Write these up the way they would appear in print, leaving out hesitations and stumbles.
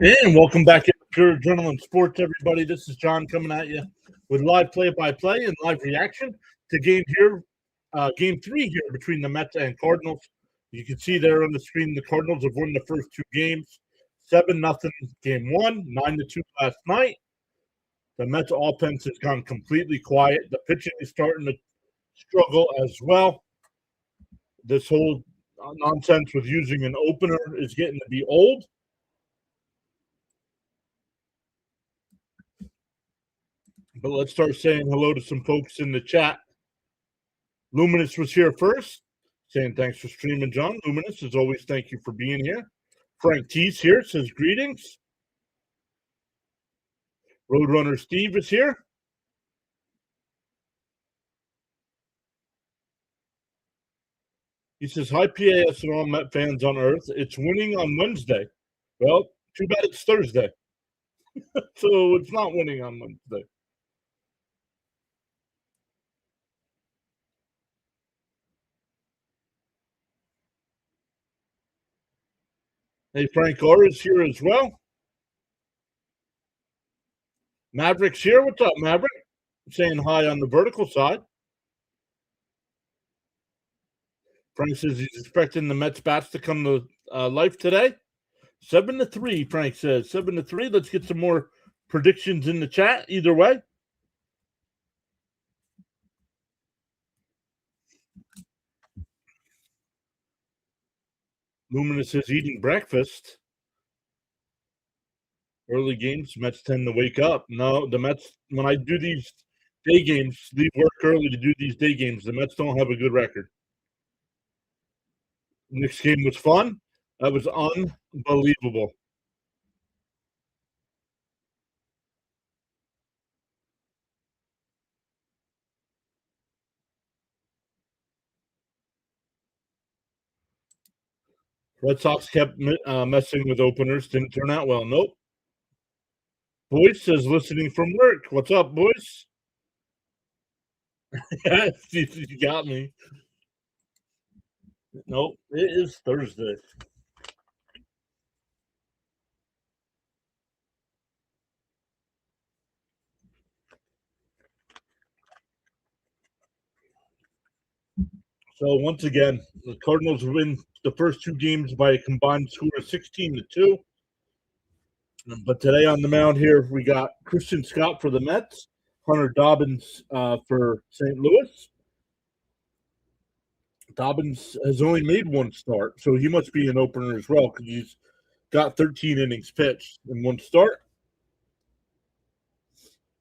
And welcome back to Pure Adrenaline Sports, everybody. This is John coming at you with live play-by-play and live reaction to game three here between the Mets and Cardinals. You can see there on the screen the Cardinals have won the first two games, 7-0 game one, 9-2 last night. The Mets offense has gone completely quiet. The pitching is starting to struggle as well. This whole nonsense with using an opener is getting to be old. But let's start saying hello to some folks in the chat. Luminous was here first, saying thanks for streaming, John. Luminous, as always, thank you for being here. Frank T's here, says greetings. Roadrunner Steve is here. He says, hi, PAS and all Met fans on Earth. It's winning on Wednesday. Well, too bad it's Thursday. So it's not winning on Wednesday. Hey, Frank R is here as well. Maverick's here. What's up, Maverick? Saying hi on the vertical side. Frank says he's expecting the Mets bats to come to life today. 7-3, Frank says. 7-3. Let's get some more predictions in the chat either way. Luminous is eating breakfast. Early games, Mets tend to wake up. No, the Mets, when I do these day games, leave work early to do these day games, the Mets don't have a good record. Next game was fun. That was unbelievable. Red Sox kept messing with openers. Didn't turn out well. Nope. Boyce says listening from work. What's up, Boyce? You got me. Nope. It is Thursday. So once again, the Cardinals win the first two games by a combined score of 16-2. But today on the mound here, we got Christian Scott for the Mets, Hunter Dobbins for St. Louis. Dobbins has only made one start, so he must be an opener as well because he's got 13 innings pitched in one start.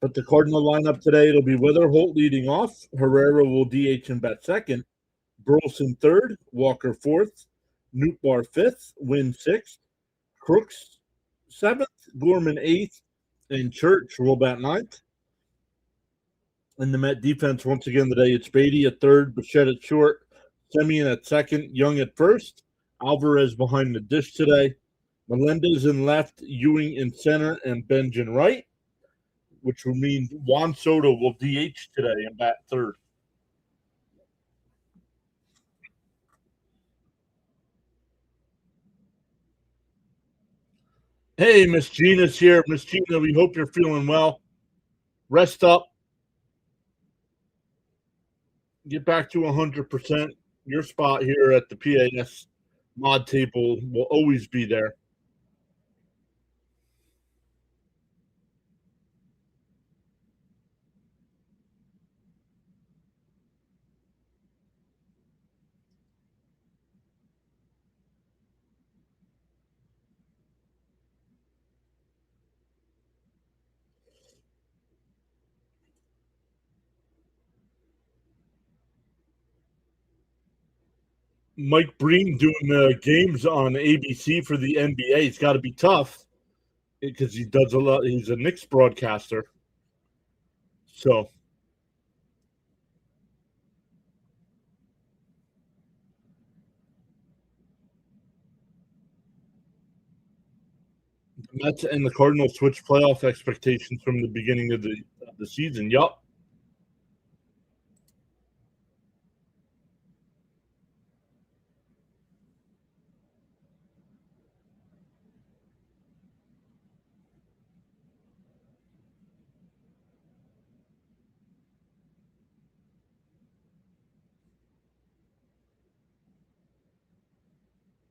But the Cardinal lineup today, it'll be Weatherholt leading off. Herrera will DH and bat second. Burleson third. Walker fourth. Nootbaar fifth. Wynn sixth. Crooks seventh. Gorman eighth. And Church will bat ninth. In the Met defense, once again today, it's Beatty at third, Bichette at short, Semien at second, Young at first, Alvarez behind the dish today, Melendez in left, Ewing in center, and Benj in right, which would mean Juan Soto will DH today and bat third. Hey, Miss Gina's here. Miss Gina, we hope you're feeling well. Rest up. Get back to 100%. Your spot here at the PAS mod table will always be there. Mike Breen doing games on ABC for the NBA. It's got to be tough because he does a lot. He's a Knicks broadcaster. So the Mets and the Cardinals switch playoff expectations from the beginning of the season. Yup.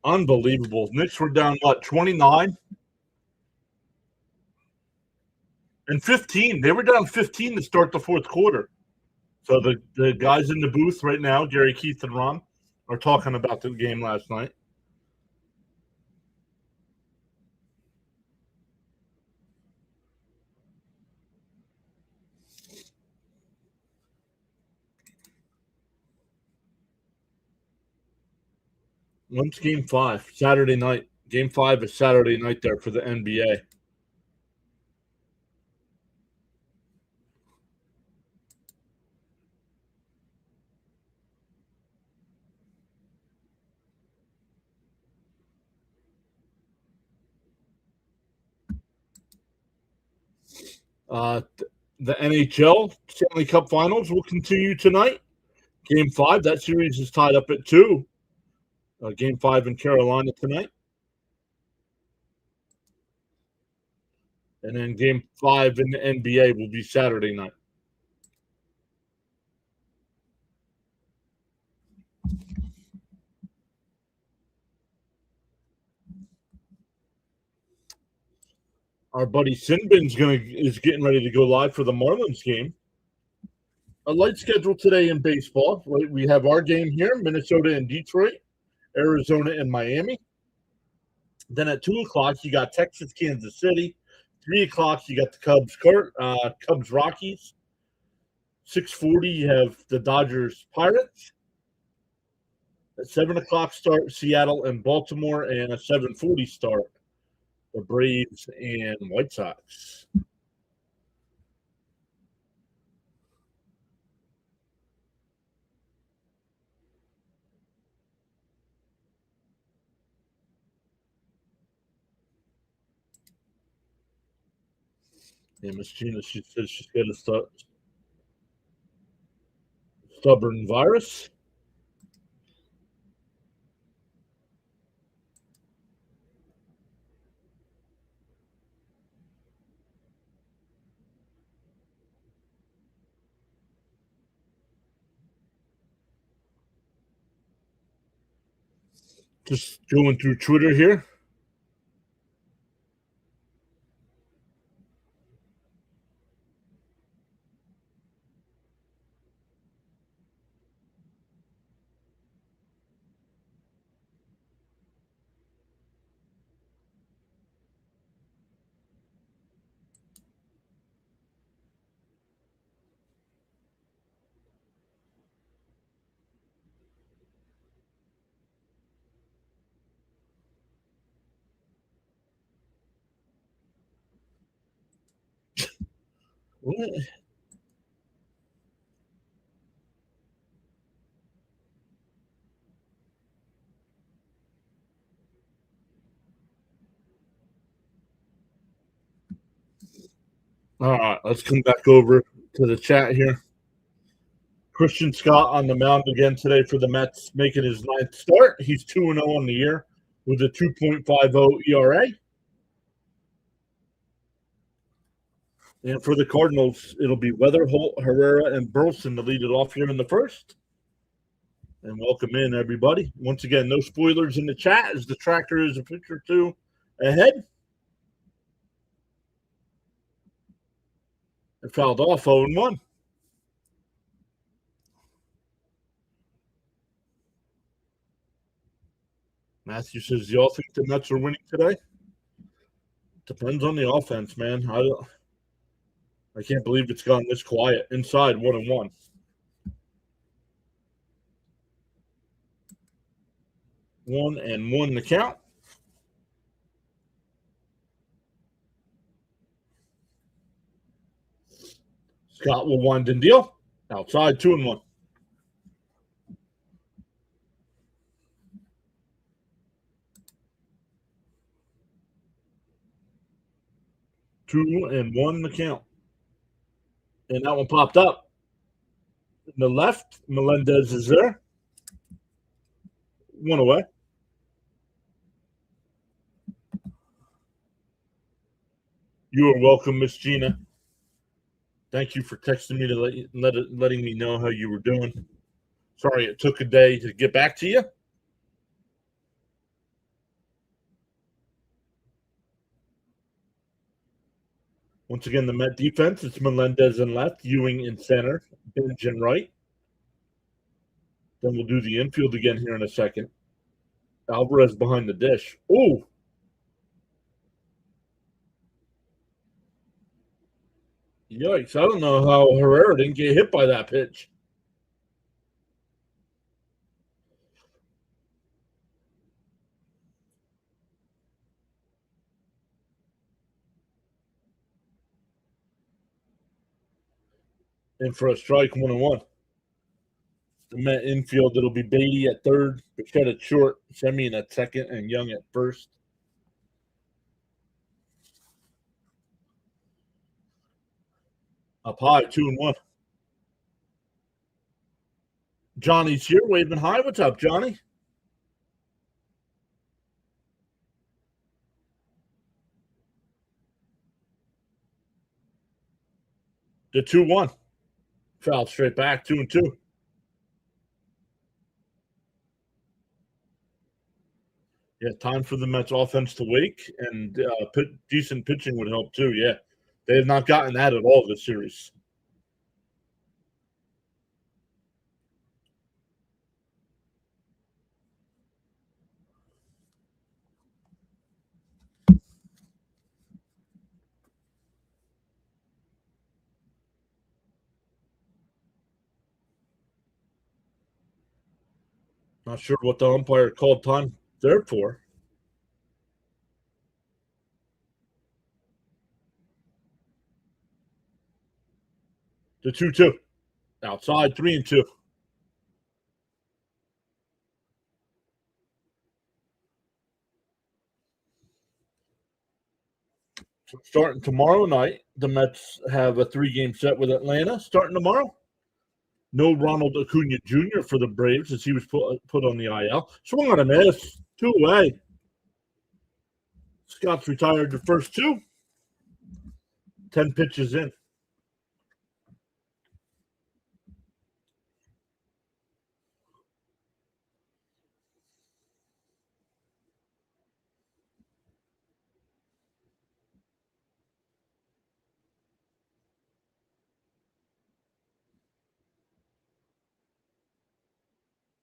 Unbelievable. Knicks were down, 29 and 15. They were down 15 to start the fourth quarter. So the guys in the booth right now, Gary, Keith, and Ron, are talking about the game last night. When's Game 5? Saturday night. Game 5 is Saturday night there for the NBA. The NHL Stanley Cup Finals will continue tonight. Game 5, that series is tied up at 2. Game 5 in Carolina tonight. And then Game 5 in the NBA will be Saturday night. Our buddy Sinbin's is getting ready to go live for the Marlins game. A light schedule today in baseball. Right? We have our game here, Minnesota and Detroit, Arizona and Miami. Then at 2 o'clock, you got Texas, Kansas City. 3 o'clock, you got the Cubs, Rockies. 6:40, you have the Dodgers, Pirates. At 7 o'clock start, Seattle and Baltimore, and a 7:40 start, the Braves and White Sox. Yeah, Miss Gina, she says she's got a stubborn virus. Just going through Twitter here. What? All right, let's come back over to the chat here. Christian Scott on the mound again today for the Mets, making his 9th start. He's 2-0 on the year with a 2.50 ERA. And for the Cardinals, it'll be Weather, Holt, Herrera, and Burleson to lead it off here in the first. And welcome in, everybody. Once again, no spoilers in the chat as the tractor is a pitch or two ahead. It fouled off 0-1. Matthew says, do y'all think the Mets are winning today? Depends on the offense, man. I can't believe it's gone this quiet. Inside 1-1. 1-1 the count. Scott will wind and deal. Outside 2-1. Two and one the count. And that one popped up. In the left, Melendez is there. One away. You are welcome, Miss Gina. Thank you for texting me to letting me know how you were doing. Sorry it took a day to get back to you. Once again, the Met defense, it's Melendez in left, Ewing in center, Benj in right. Then we'll do the infield again here in a second. Alvarez behind the dish. Oh! Yikes. I don't know how Herrera didn't get hit by that pitch. In for a strike, 1-1. The Met infield, it'll be Beatty at third, Bichette at short, Semien at second, and Young at first. Up high, 2-1. Johnny's here, waving high. What's up, Johnny? The 2-1. Foul straight back, 2-2. Yeah, time for the Mets offense to wake, and decent pitching would help too. Yeah, they have not gotten that at all this series. Not sure what the umpire called time there for. The 2-2. Outside, 3-2. So starting tomorrow night, the Mets have a 3-game set with Atlanta starting tomorrow. No Ronald Acuna Jr. for the Braves as he was put on the IL. Swung on a miss. 2 away. Scott's retired the first 2. 10 pitches in.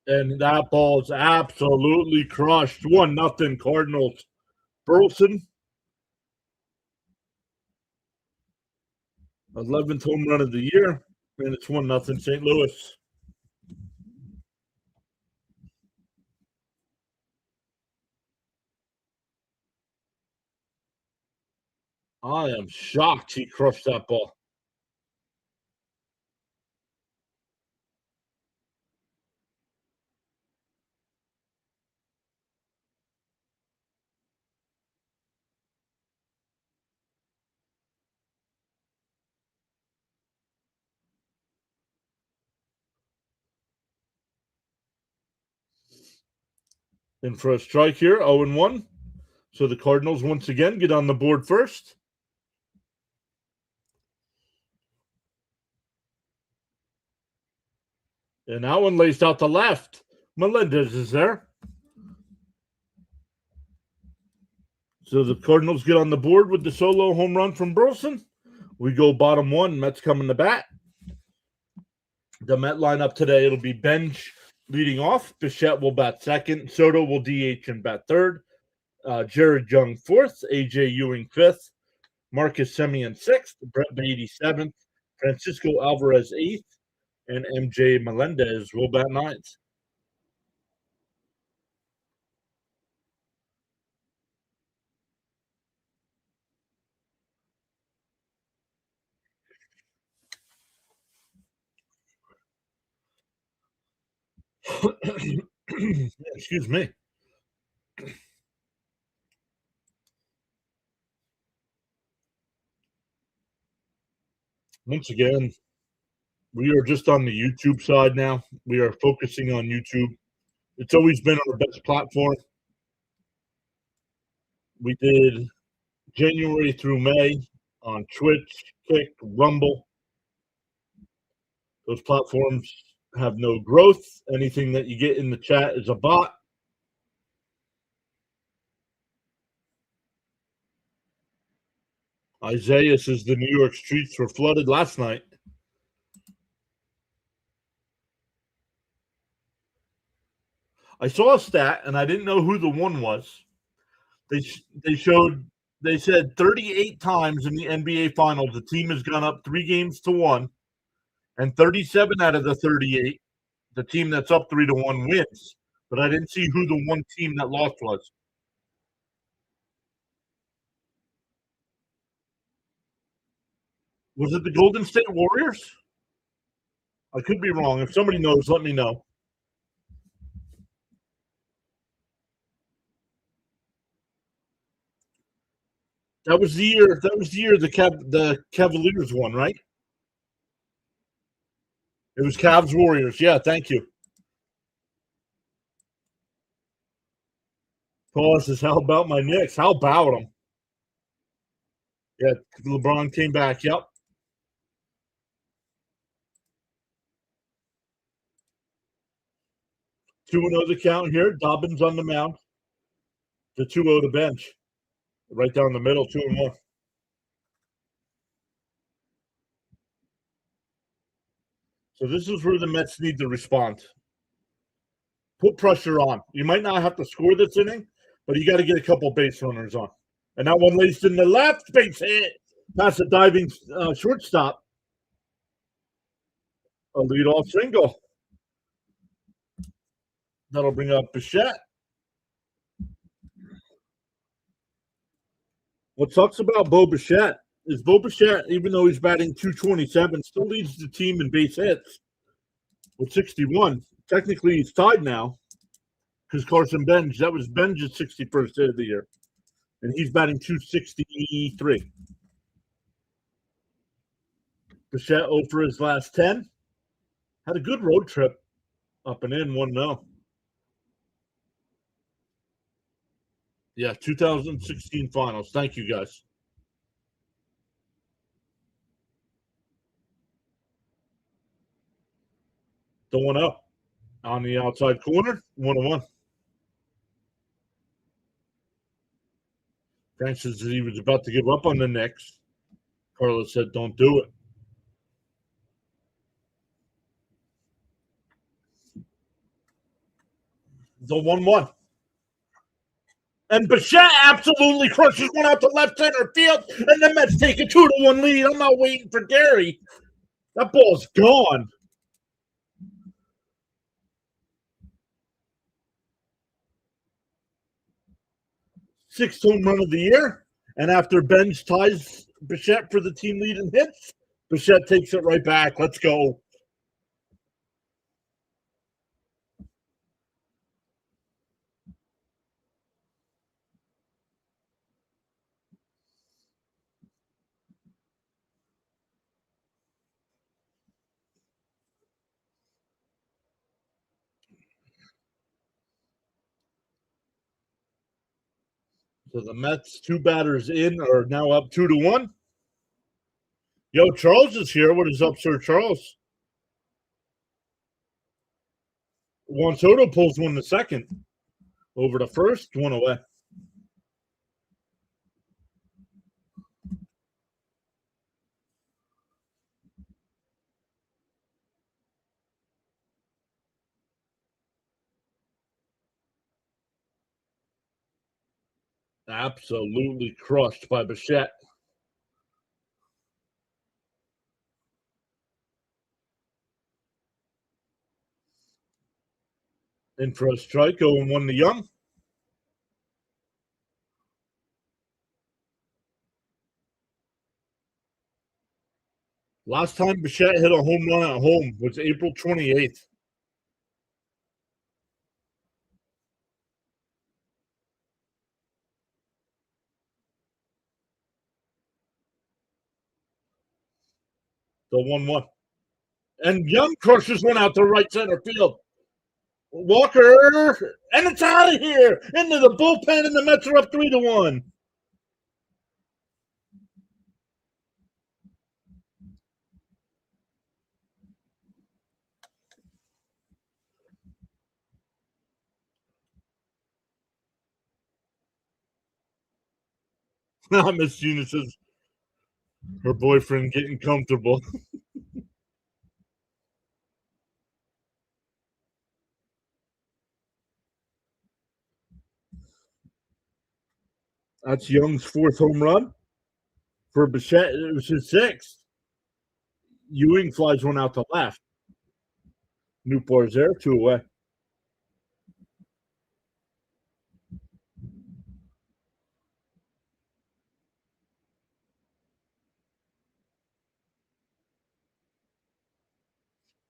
And that ball is absolutely crushed. 1-0 Cardinals. Burleson, 11th home run of the year, and it's 1-0 St. Louis. I am shocked he crushed that ball. In for a strike here, 0-1. So the Cardinals once again get on the board first. And that one laced out to left. Melendez is there. So the Cardinals get on the board with the solo home run from Burleson. We go bottom 1. Mets coming to bat. The Met lineup today, it'll be Benj leading off. Bichette will bat second. Soto will DH and bat third. Jared Young fourth. AJ Ewing fifth. Marcus Semien sixth. Brett Beatty seventh. Francisco Alvarez eighth. And MJ Melendez will bat ninth. Excuse me. Once again, we are just on the YouTube side now. We are focusing on YouTube. It's always been our best platform. We did January through May on Twitch, Kick, Rumble. Those platforms have no growth. Anything that you get in the chat is a bot. Isaiah says the New York streets were flooded last night. I saw a stat, and I didn't know who the one was. They said 38 times in the NBA Finals the team has gone up 3-1, and 37 out of the 38, the team that's up 3-1 wins. But I didn't see who the one team that lost was. Was it the Golden State Warriors? I could be wrong. If somebody knows, let me know. That was the year. That was the year the Cavaliers won, right? It was Cavs Warriors. Yeah, thank you. Paul says, "How about my Knicks? How about them?" Yeah, LeBron came back. Yep. 2-0 the count here. Dobbins on the mound. The 2-0 to bench. Right down the middle, 2-1. So this is where the Mets need to respond. Put pressure on. You might not have to score this inning, but you got to get a couple base runners on. And that one laced in the left, base hit. That's a diving shortstop. A leadoff single. That'll bring up Bichette. What sucks about Bo Bichette is Bo Bichette, even though he's batting 227, still leads the team in base hits with 61. Technically, he's tied now because Carson Benj, that was Benj's 61st hit of the year. And he's batting 263. Bichette 0 for his last 10. Had a good road trip up and in, 1-0. Yeah, 2016 finals. Thank you, guys. The 1-0 on the outside corner, 1-1. Frank says he was about to give up on the Knicks. Carlos said, don't do it. The 1-1. And Bichette absolutely crushes one out to left center field, and the Mets take a 2-1 lead. I'm not waiting for Gary. That ball's gone. Sixth home run of the year. And after Benj ties Bichette for the team lead in hits, Bichette takes it right back. Let's go. So the Mets, two batters in, are now up 2-1. Yo, Charles is here. What is up, Sir Charles? Juan Soto pulls one to second. Over to first, one away. Absolutely crushed by Bichette. In for a strike, 0-1 to Young. Last time Bichette hit a home run at home was April 28th. The 1-1. And Young crushes one out to right center field. Walker, and it's out of here into the bullpen, and the Mets are up 3-1. Miss Gina says, Her boyfriend getting comfortable. That's Young's fourth home run. For Bichette, it was his sixth. Ewing flies one out to left. Newport's there, 2 away.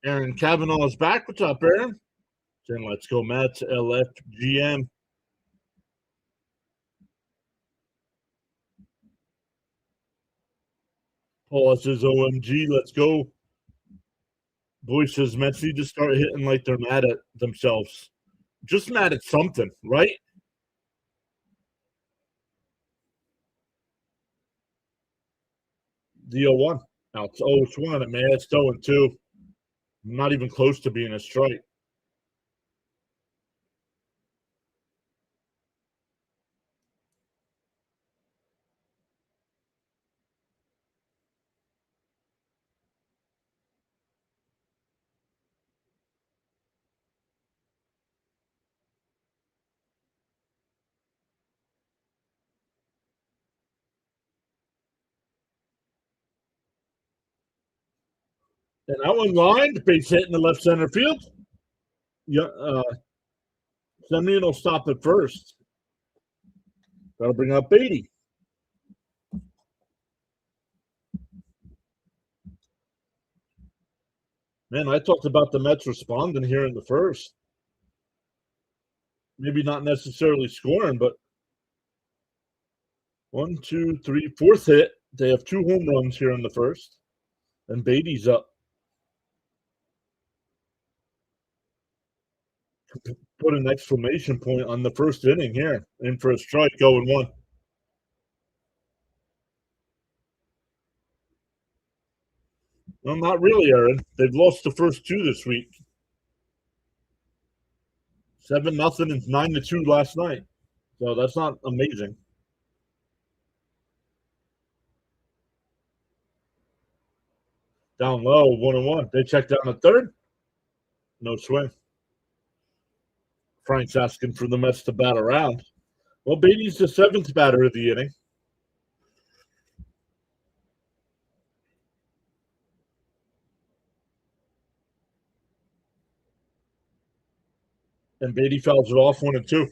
Aaron Cavanaugh is back. What's up, Aaron? Then let's go Mets, LFGM. Paul says OMG, let's go. Boy says Mets need to start hitting like they're mad at themselves. Just mad at something, right? The 0-1. Now it's 0-1, and man, it's 0-2. Not even close to being a strike. And that one lined, base hit in the left center field. Yeah, Semyon will stop at first. That'll bring up Beatty. Man, I talked about the Mets responding here in the first. Maybe not necessarily scoring, but 1, 2, 3, fourth hit. They have 2 home runs here in the first, and Beatty's up. Put an exclamation point on the first inning here. In for a strike, 0-1. Well, not really, Aaron. They've lost the first 2 this week. 7-0 and 9-2 last night. So that's not amazing. Down low, 1-1. They check down at third. No swing. Frank's asking for the Mets to bat around. Well, Beatty's the 7th batter of the inning. And Beatty fouls it off 1-2.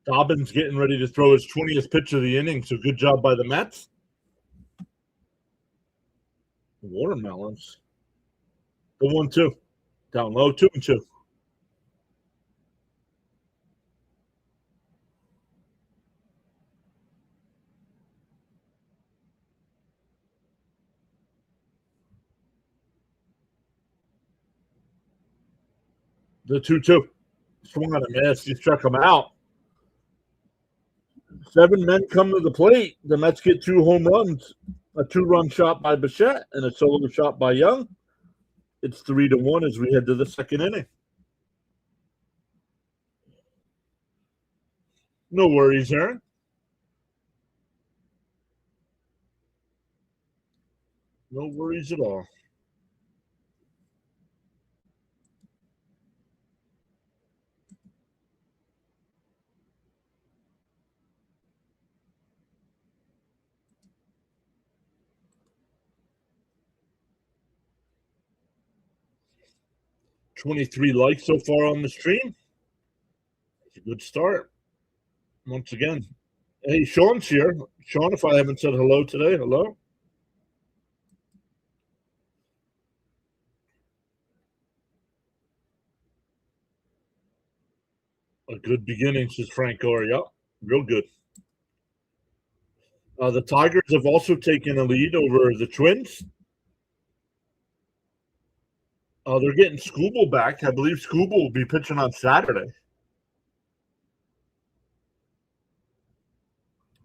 Dobbins getting ready to throw his 20th pitch of the inning, so good job by the Mets. Watermelons. The 1-2. Down low, 2-2. The 2-2. Swung on a miss. He struck him out. 7 men come to the plate. The Mets get 2 home runs. A 2-run shot by Bichette and a solo shot by Young. It's 3-1 as we head to the second inning. No worries, Aaron. No worries at all. $23 likes so far on the stream. It's a good start. Once again. Hey, Sean's here. Sean, if I haven't said hello today, hello. A good beginning, says Frank Gore. Yeah, real good. The Tigers have also taken a lead over the Twins. They're getting Skubal back. I believe Skubal will be pitching on Saturday.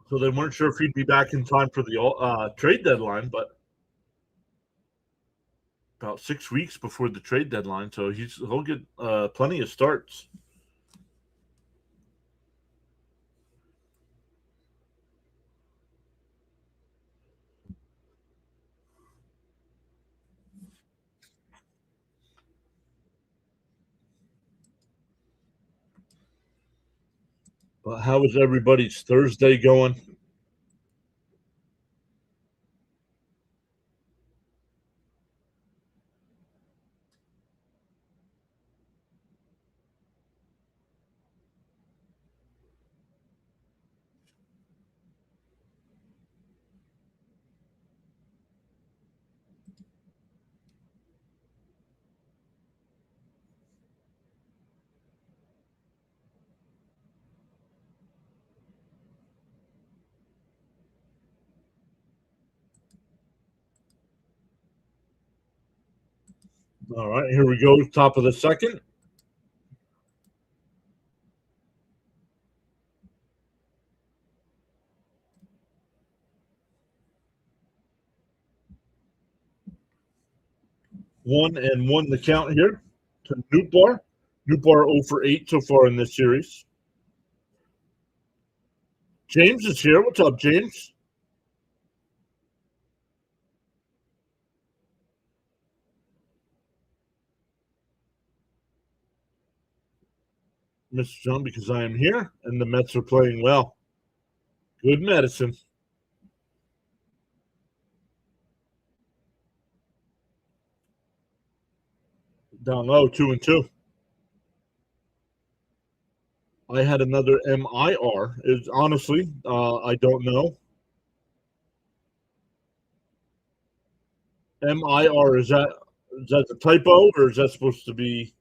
So they weren't sure if he'd be back in time for the trade deadline, but about 6 weeks before the trade deadline, so he'll get plenty of starts. But how is everybody's Thursday going? All right, here we go. Top of the second. One and one the count here to Nootbaar. Nootbaar 0 for 8 so far in this series. James is here. What's up, James? Mr. John, because I am here and the Mets are playing well. Good medicine. Down low, 2-2. I had another MIR. Is honestly, I don't know. MIR is that the typo or is that supposed to be?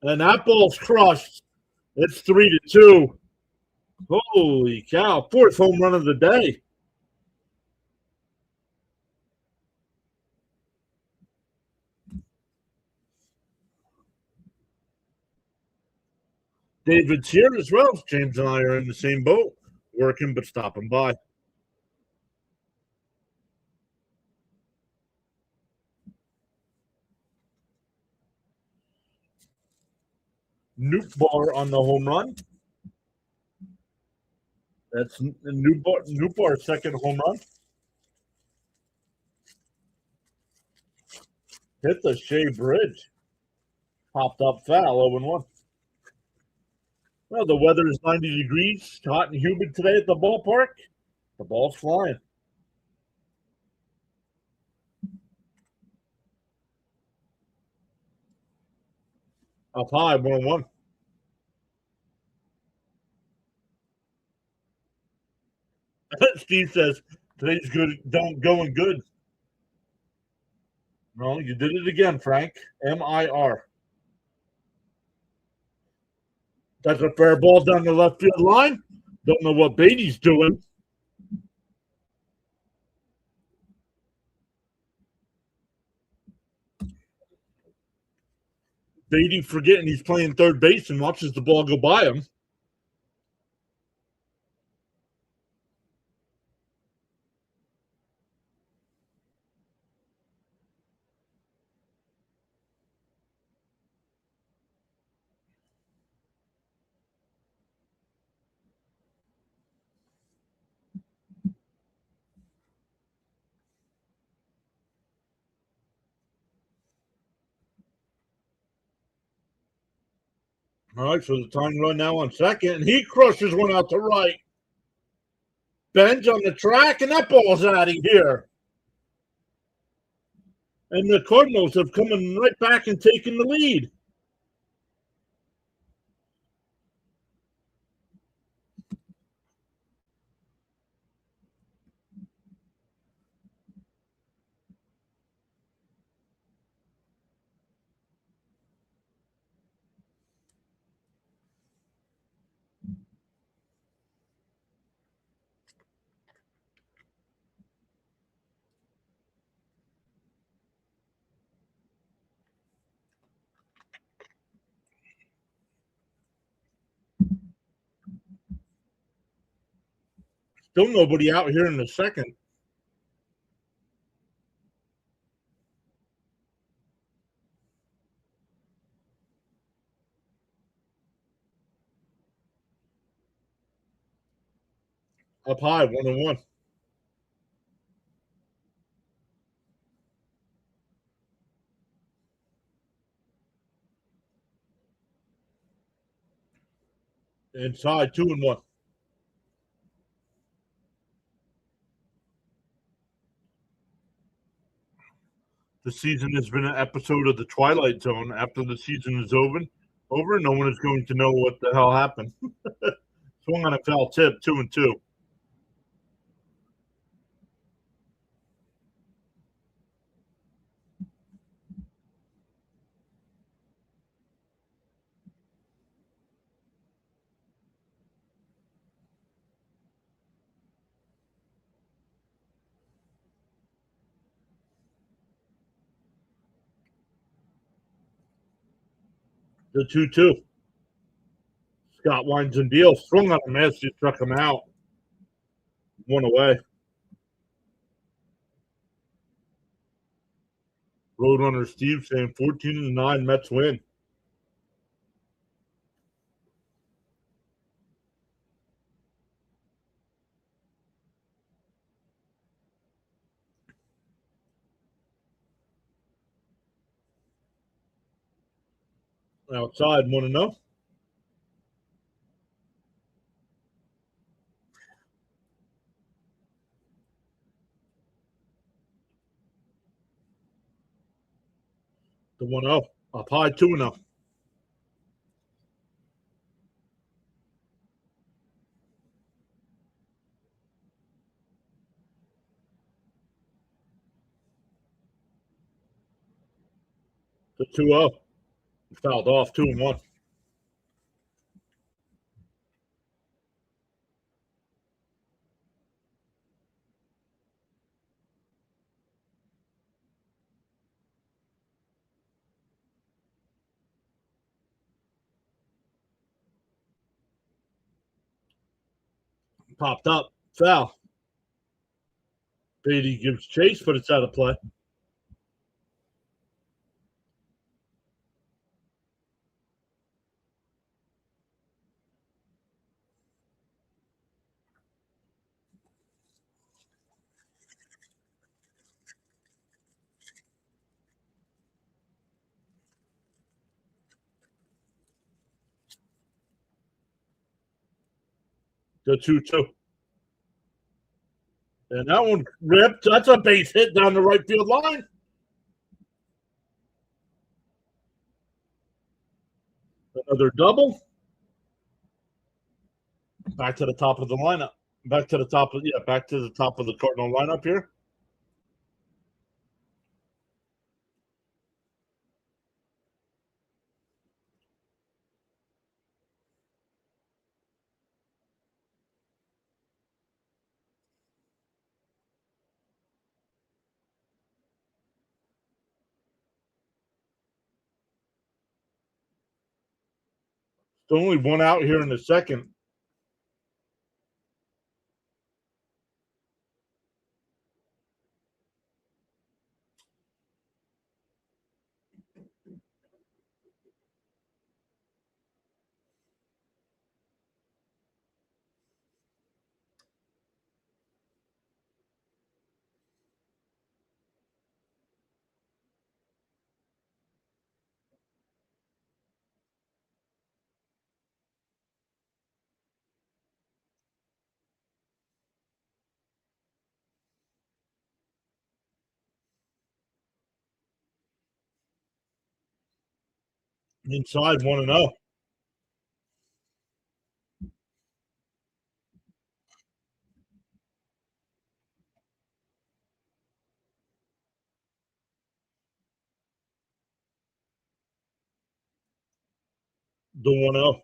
And that ball's crushed. It's 3-2. Holy cow! Fourth home run of the day. David's here as well. James and I are in the same boat, working but stopping by. Nootbaar on the home run. That's Nootbaar's second home run. Hit the Shea Bridge. Popped up foul, 0-1. Well, the weather is 90 degrees, hot and humid today at the ballpark. The ball's flying. Up high, 1-1. Steve says, today's good, going good. No, you did it again, Frank. MIR. That's a fair ball down the left field line. Don't know what Beatty's doing. Beatty forgetting he's playing third base and watches the ball go by him. All right, so the tying run now on second, and he crushes one out to right. Bench on the track, and that ball's out of here. And the Cardinals have come right back and taken the lead. Still nobody out here in the second. Up high, 1-1. Inside, 2-1. The season has been an episode of the Twilight Zone. After the season is over, no one is going to know what the hell happened. Swung on a foul tip, 2-2. The 2-2. Scott winds and deals. Swung on a miss. He struck him out. 1 away. Roadrunner Steve saying 14-9 Mets win. Outside, 1-0. The 1-0. Up high, 2-0. The 2-0. Fouled off, 2-1. Popped up. Foul. Beatty gives chase, but it's out of play. The 2-2. And that one ripped. That's a base hit down the right field line. Another double. Back to the top of the lineup. Back to the top of the Cardinal lineup here. There's only one out here in the second. Inside, 1-0. The 1-0.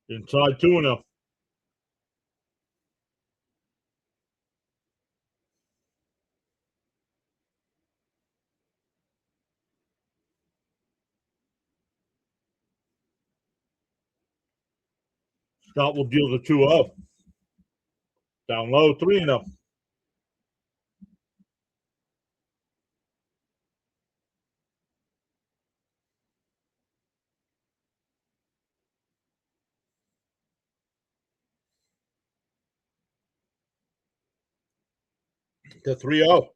Inside, 2-0. Scott will deal the 2-0. Down low, 3-0. The 3-0.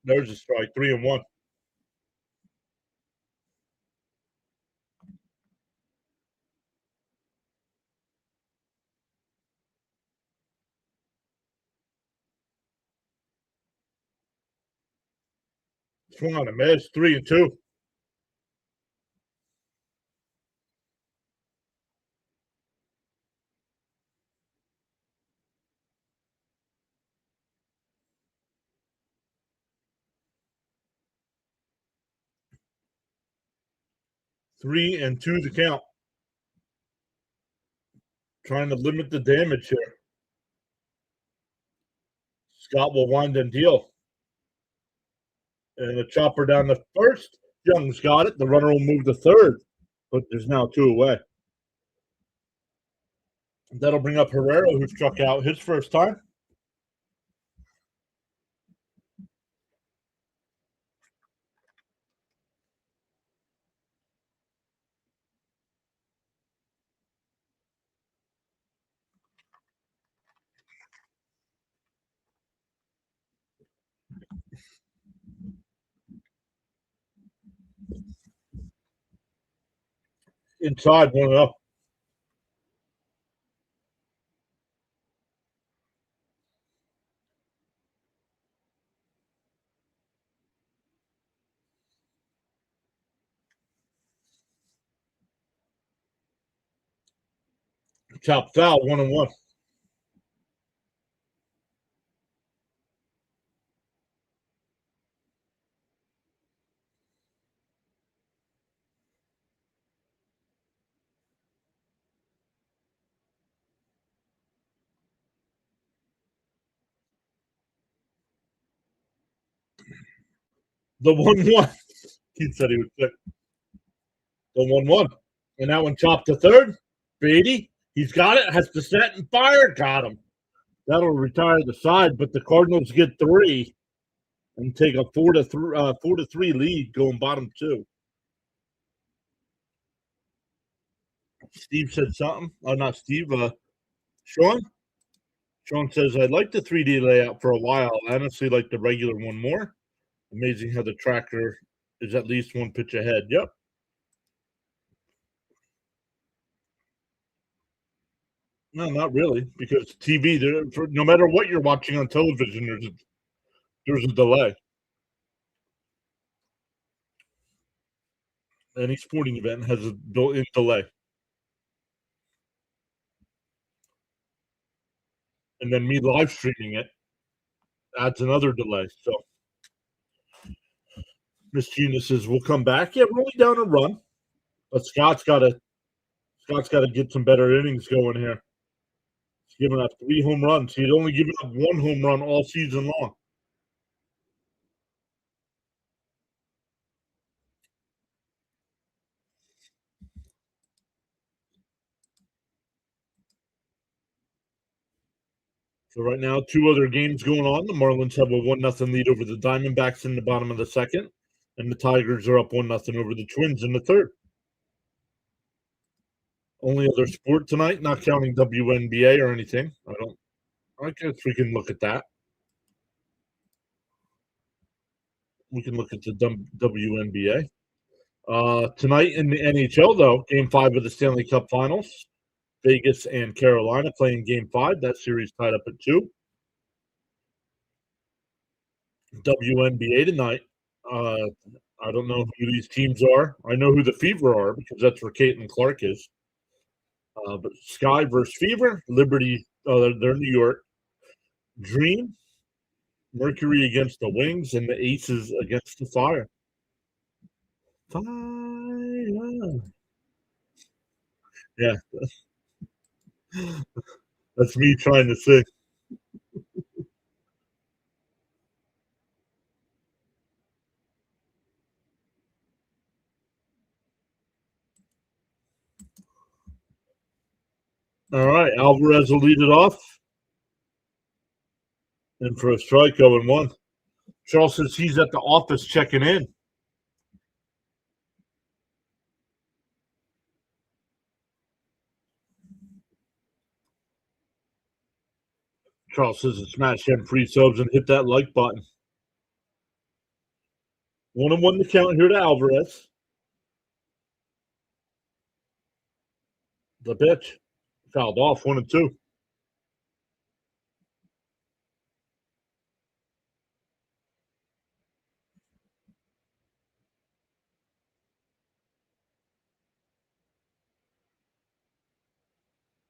There's a strike. 3-1. Swung on a miss. 3-2. Three and two to count. Trying to limit the damage here. Scott will wind and deal. And a chopper down the first. Young's got it. The runner will move to third. But there's now two away. That'll bring up Herrera, who struck out his first time. Inside, 1-0. Chop foul, 1-1. The 1-1. He said he was sick. The 1-1. And that one chopped to third. Beatty, he's got it, has to set and fire. Got him. That'll retire the side, but the Cardinals get 3 and take a 4-3 lead going bottom 2. Steve said something. Oh, not Steve. Sean? Sean says, I'd like the 3D layout for a while. I honestly like the regular one more. Amazing how the tracker is at least one pitch ahead. Yep. No, not really, because TV, no matter what you're watching on television, there's a delay. Any sporting event has a built-in delay. And then me live streaming it adds another delay. So Miss Gina says we'll come back. Yeah, we're only down a run, but Scott's got to get some better innings going here. He's given up 3 home runs. He'd only given up 1 home run all season long. So right now, 2 other games going on. The Marlins have a 1-0 lead over the Diamondbacks in the bottom of the second, and the Tigers are up 1-0 over the Twins in the third. Only other sport tonight, not counting WNBA or anything. I guess we can look at that. We can look at the WNBA. Tonight in the NHL, though, Game 5 of the Stanley Cup Finals. Vegas and Carolina playing Game 5. That series tied up at 2. WNBA tonight. I don't know who these teams are. I know who the Fever are because that's where Caitlin Clark is. But Sky versus Fever, Liberty, they're in New York. Dream, Mercury against the Wings, and the Aces against the Fire. Fire. Yeah. That's me trying to sing. All right, Alvarez will lead it off. And for a strike, 0-1. Charles says he's at the office checking in. Charles says to smash them free subs and hit that like button. 1-1 to count here to Alvarez. The pitch. Fouled off, 1-2.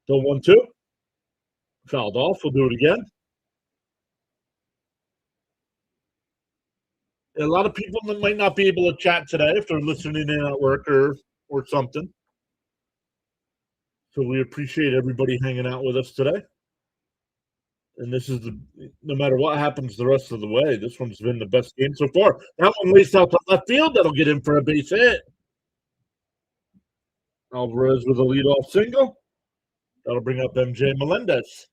So 1-2. Fouled off. We'll do it again. A lot of people that might not be able to chat today if they're listening in at work or something. So we appreciate everybody hanging out with us today. And this is no matter what happens the rest of the way, this one's been the best game so far. That one laced out to left field. That'll get in for a base hit. Alvarez with a leadoff single. That'll bring up MJ Melendez.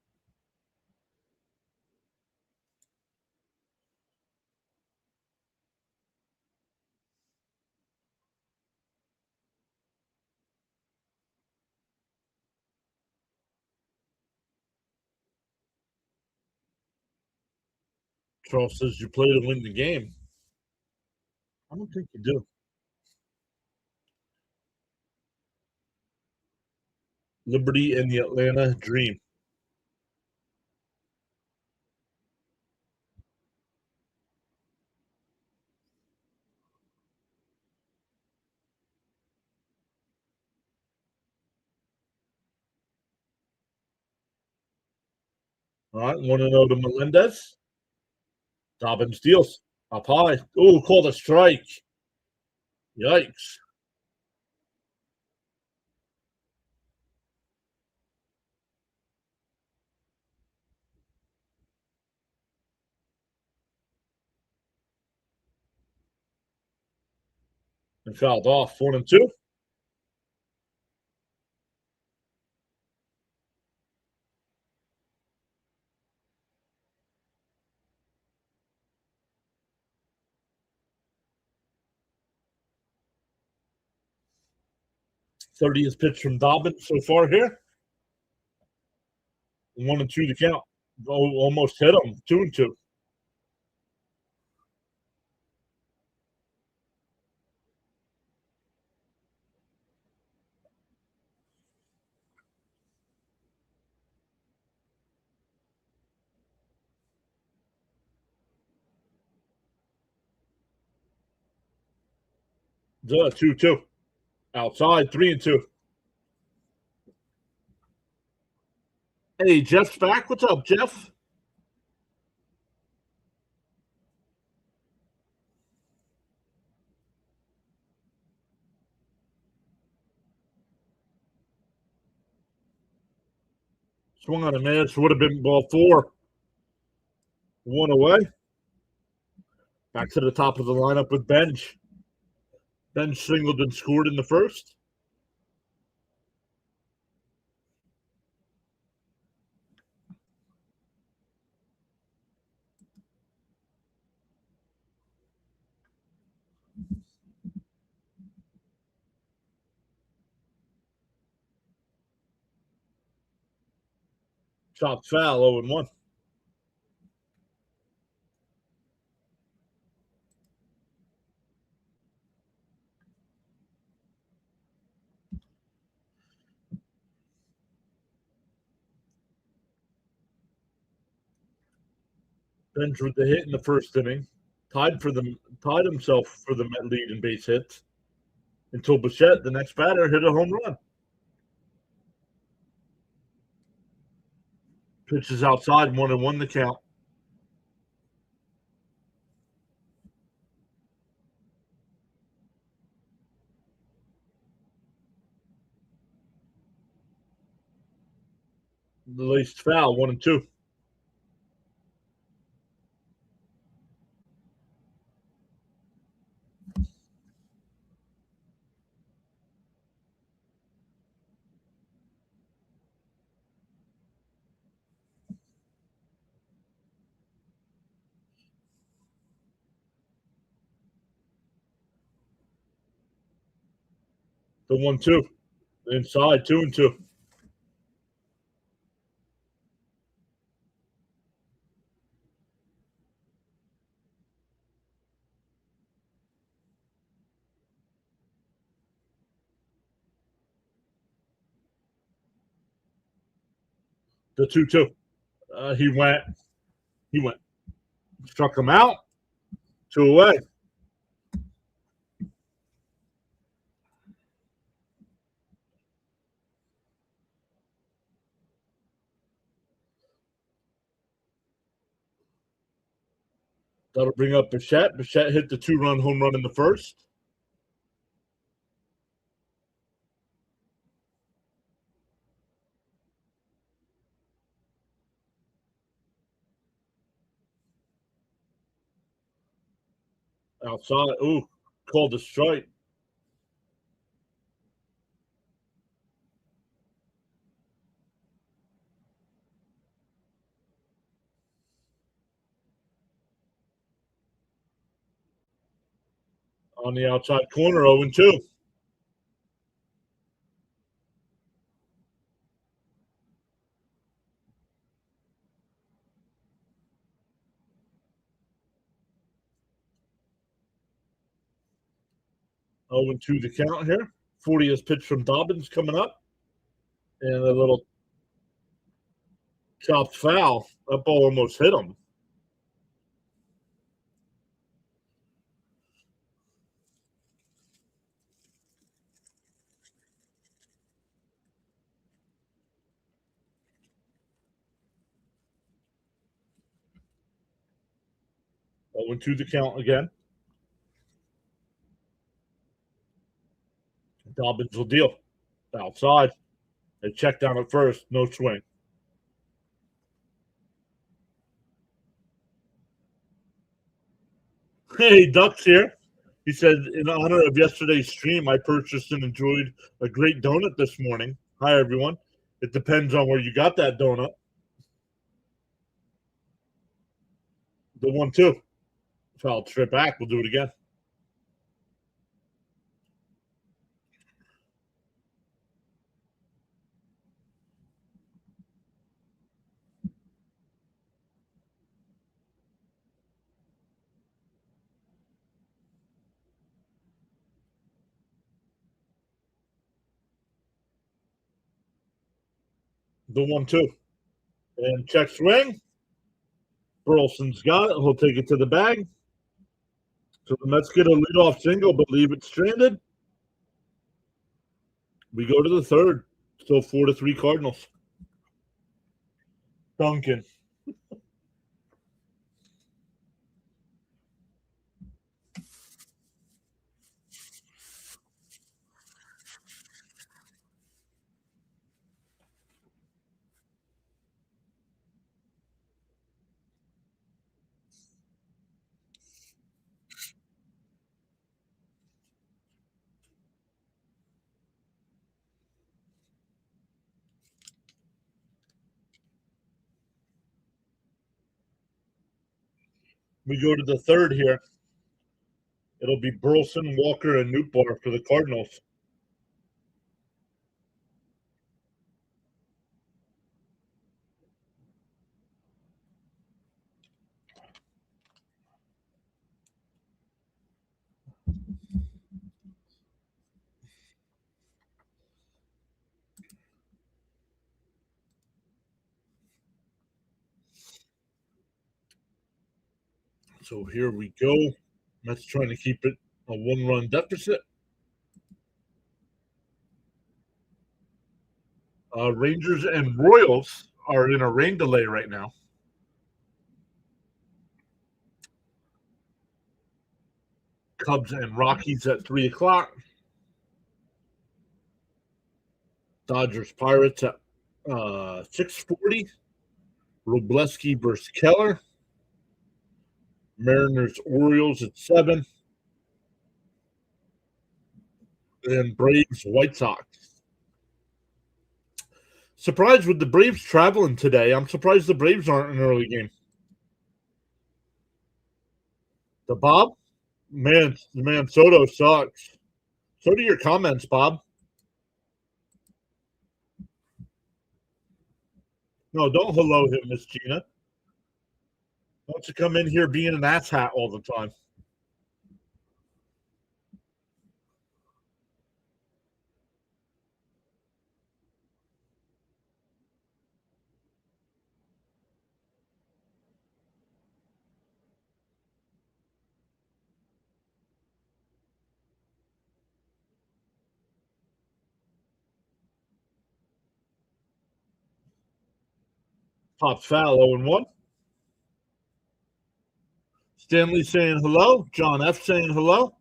Charles says you play to win the game. I don't think you do. Liberty and the Atlanta Dream. All right, 1-0 to Melendez. Dobbins deals up high. Oh, called a strike. Yikes. And fouled off, 1-2. Thirtieth pitch from Dobbins so far here. 1-2 to count. Oh, almost hit him. 2-2. The 2-2. Outside, 3-2. Hey, Jeff's back. What's up, Jeff? Swung on a miss. Would have been ball 4. 1 away. Back to the top of the lineup with Benj. Benj singled and scored in the first. Chopped foul, 0-1. Benj with the hit in the first inning. Tied himself for the lead in base hits until Bichette, the next batter, hit a home run. Pitches outside, 1-1 the count. The laced foul, 1-2. The 1-2. Inside, 2-2. The 2-2. He went. Struck him out. 2 away. That'll bring up Bichette. Bichette hit the 2-run home run in the first. Outside. Ooh, called a strike. On the outside corner, 0-2. Oh, and 2 the count here. 40th pitch from Dobbins coming up. And a little chopped foul. That ball almost hit him. Oh, and 2 the count again. Dobbins will deal. Outside. They check down at first. No swing. Hey, Duck's here. He said, in honor of yesterday's stream, I purchased and enjoyed a great donut this morning. Hi, everyone. It depends on where you got that donut. The 1-2. Foul straight back. We'll do it again. The 1-2. And check swing. Burleson's got it. He'll take it to the bag. So the Mets get a leadoff single, but leave it stranded. We go to the third. Still 4-3 Cardinals. Duncan. We go to the third here. It'll be Burleson, Walker, and Nootbaar for the Cardinals. So here we go. Mets trying to keep it a 1-run deficit. Rangers and Royals are in a rain delay right now. Cubs and Rockies at 3 o'clock. Dodgers Pirates at 6:40. Robleski versus Keller. Mariners Orioles at 7. And Braves White Sox. Surprised with the Braves traveling today. I'm surprised the Braves aren't an early game. The Bob? Man, Soto sucks. So do your comments, Bob. No, don't hello him, Miss Gina. Don't you come in here being an asshat all the time. Pops foul 0-1. Stanley saying hello. John F. saying hello.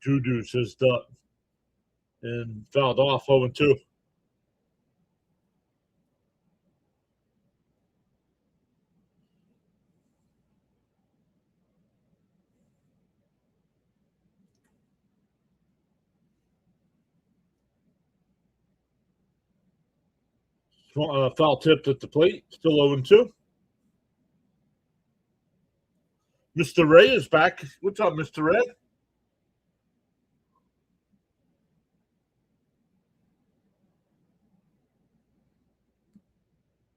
Juju says duck. And fouled off 0-2. Foul tipped at the plate. Still 0-2. Mr. Ray is back. What's up, Mr. Ray?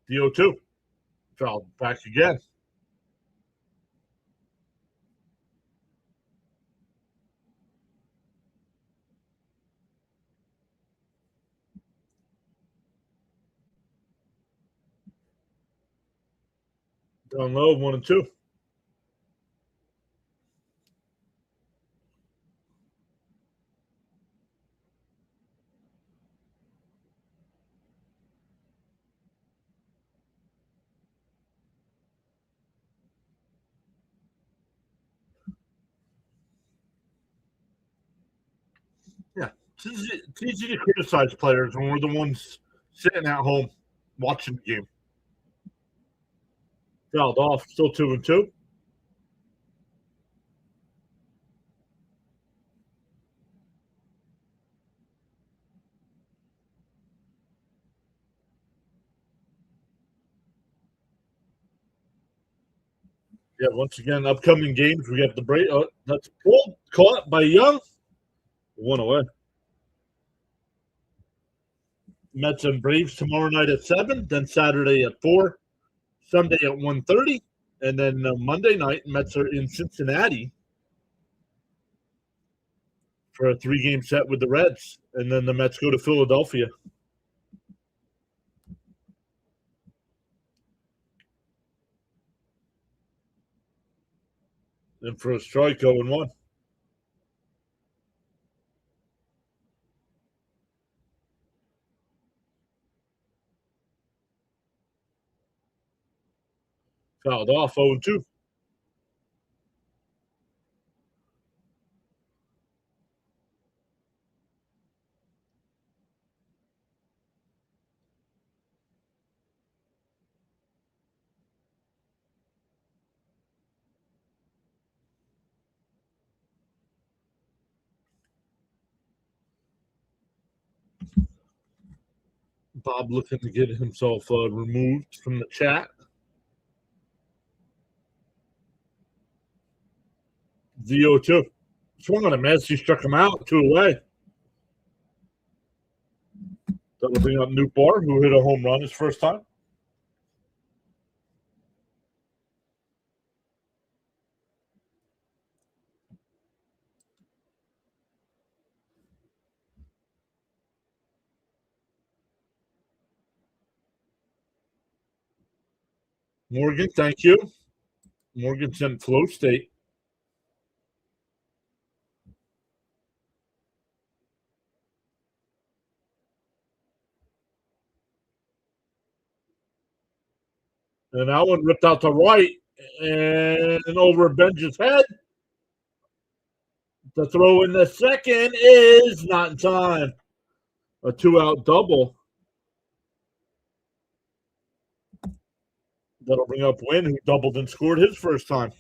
The 0-2. Foul back again. Down low, 1-2. Yeah. It's easy to criticize players when we're the ones sitting at home watching the game. Fouled off. Still 2-2. Yeah, once again, upcoming games, we got the break. That's pulled, caught by Young. 1 away. Mets and Braves tomorrow night at 7, then Saturday at 4, Sunday at 1:30, and then Monday night, Mets are in Cincinnati for a 3-game set with the Reds, and then the Mets go to Philadelphia. And for a strike, 0-1. Fouled off, 0-2. Bob looking to get himself removed from the chat. The 0-2. Swung on a miss. He struck him out, 2 away. That'll bring up Newbar, who hit a home run his first time. Morgan, thank you. Morgan's in Flow State. And that one ripped out to right and over Benja's head. The throw in the second is not in time. A 2-out double. That'll bring up Wynn, who doubled and scored his first time.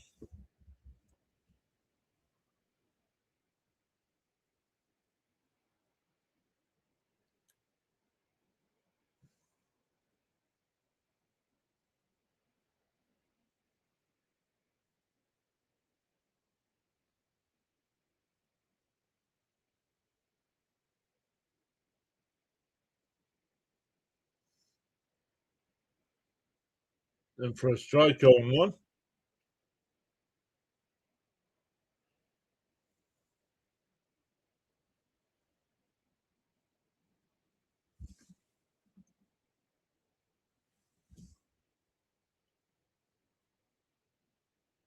And for a strike, 0-1.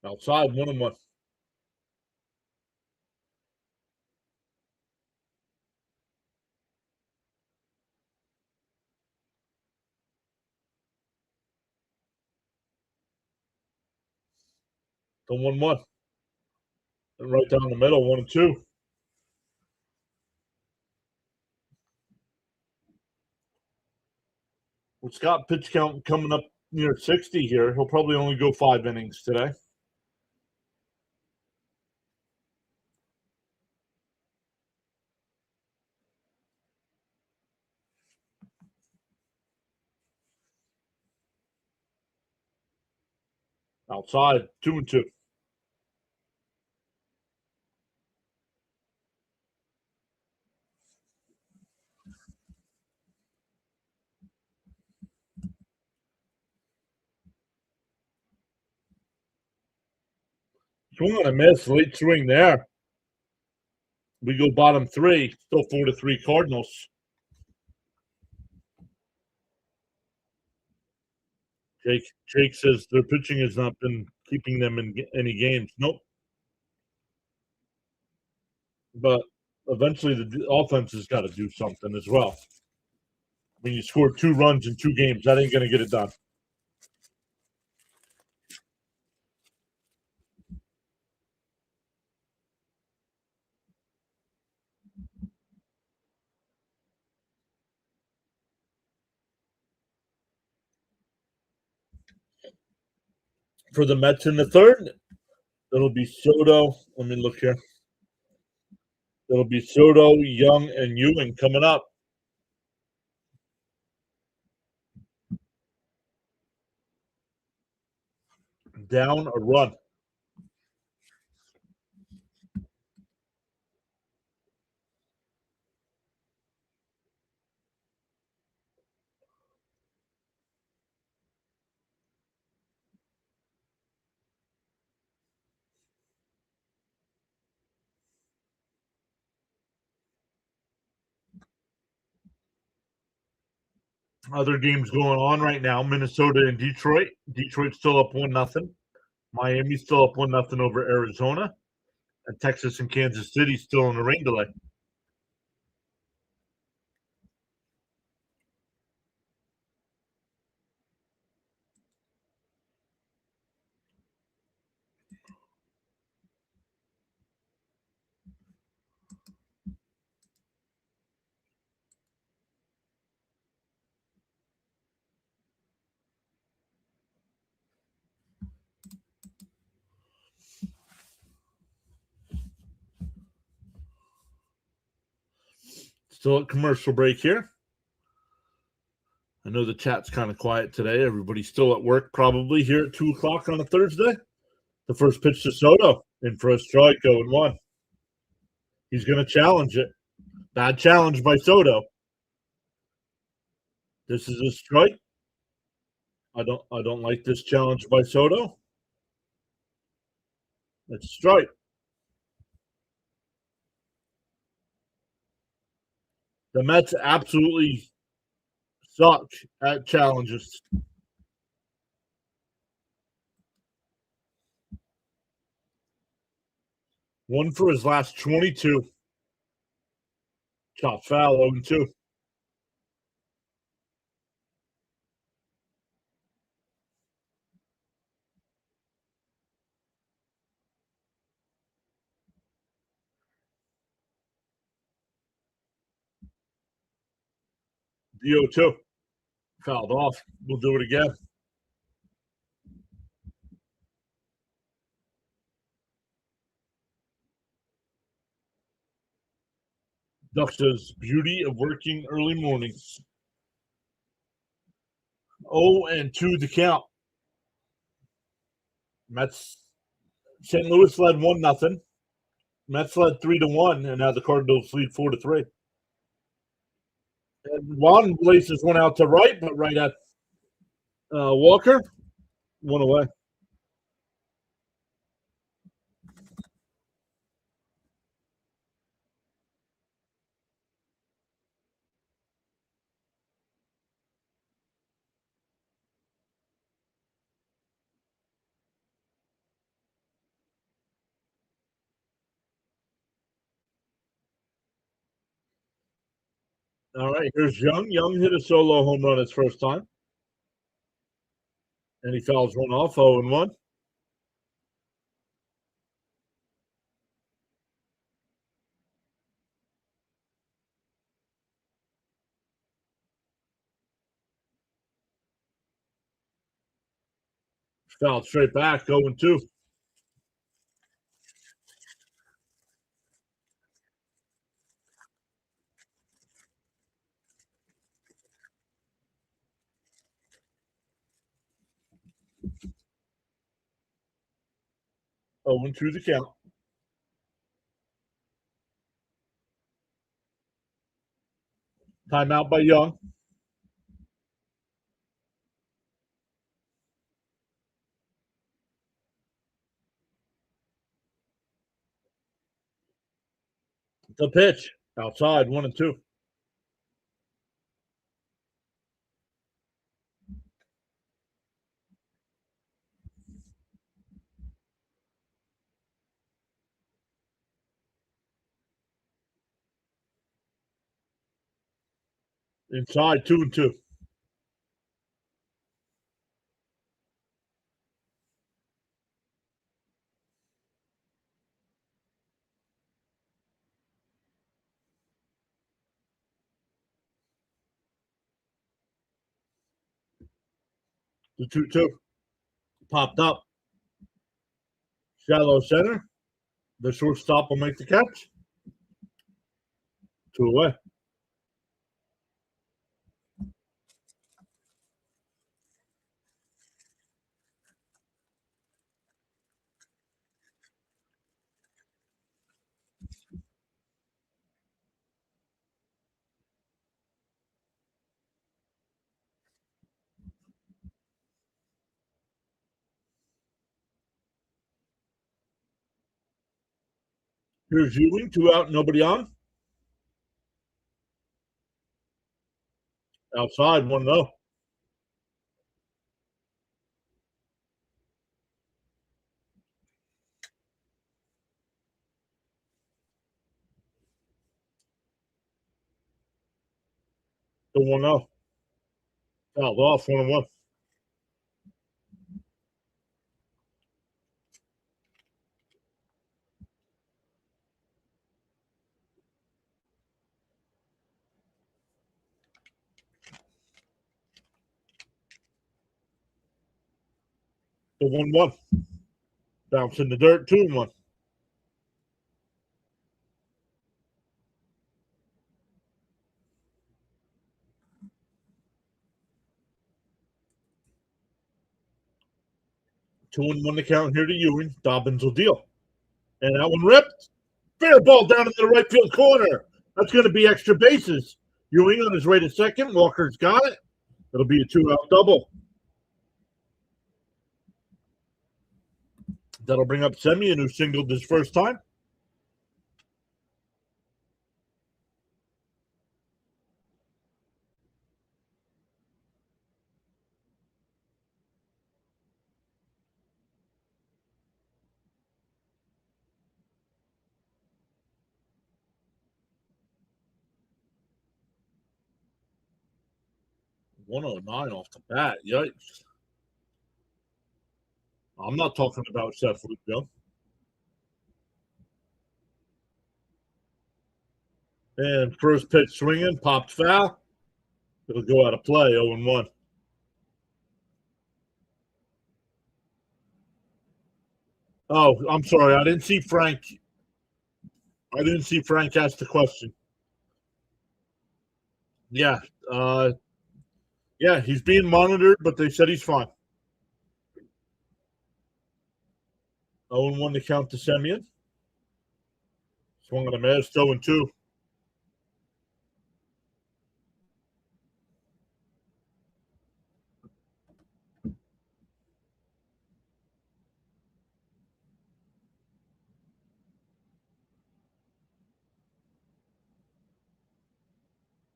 Outside, 1-1. The 1-1. And right down the middle, 1-2. With Scott pitch count coming up near 60 here, he'll probably only go 5 innings today. Outside, 2-2. Swing on a miss, late swing there. We go bottom 3, still 4-3 Cardinals. Jake says their pitching has not been keeping them in any games. Nope. But eventually the offense has got to do something as well. When you score 2 runs in 2 games, that ain't going to get it done. For the Mets in the third, it'll be Soto. Let me look here. It'll be Soto, Young, and Ewing coming up. Down a run. Other games going on right now: Minnesota and Detroit. Detroit's still up 1-0. Miami's still up 1-0 over Arizona, and Texas and Kansas City still in the rain delay. Still at commercial break here. I know the chat's kind of quiet today. Everybody's still at work probably here at 2 o'clock on a Thursday. The first pitch to Soto, in for a strike, 0-1. He's going to challenge it. Bad challenge by Soto. This is a strike. I don't like this challenge by Soto. It's a strike. The Mets absolutely suck at challenges. One for his last 22. Chop foul, 0-2. The 0-2. Fouled off. We'll do it again. Duck says, beauty of working early mornings. 0-2 the count. Mets. St. Louis led 1-0. Mets led 3-1, and now the Cardinals lead 4-3. And Juan laces one out to right, but right at Walker. One away. All right, here's Young. Young hit a solo home run his first time. And he fouls one off, 0-1. Fouled straight back, 0-2. Oh, and 2 the count. Timeout by Young. The pitch. Outside, 1-2. Inside, 2-2. The 2-2. Popped up. Shallow center. The shortstop will make the catch. 2 away. Here's Ewing, 2 out, nobody on. Outside, 1-0. The 1-0. Fouled off, 1-1. The 1-1. Bounce in the dirt, 2-1. Two and 1 to count here to Ewing. Dobbins will deal. And that one ripped. Fair ball down in the right field corner. That's going to be extra bases. Ewing on his way to second. Walker's got it. It'll be a 2-out double. That'll bring up Semien, who singled his first time. .109 off the bat. Yikes. I'm not talking about Seth Lugo. And first pitch swinging, popped foul. It'll go out of play, 0-1. Oh, I'm sorry. I didn't see Frank ask the question. Yeah. Yeah, he's being monitored, but they said he's fine. 0-1 to count to Semien. Swung on a miss, 0-2.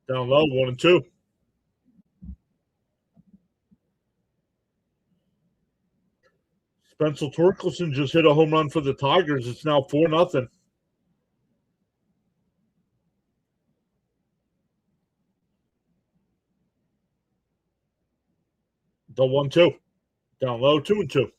Down low, 1-2. Spencer Torkelson just hit a home run for the Tigers. It's now 4-0. The 1-2. Down low, 2-2.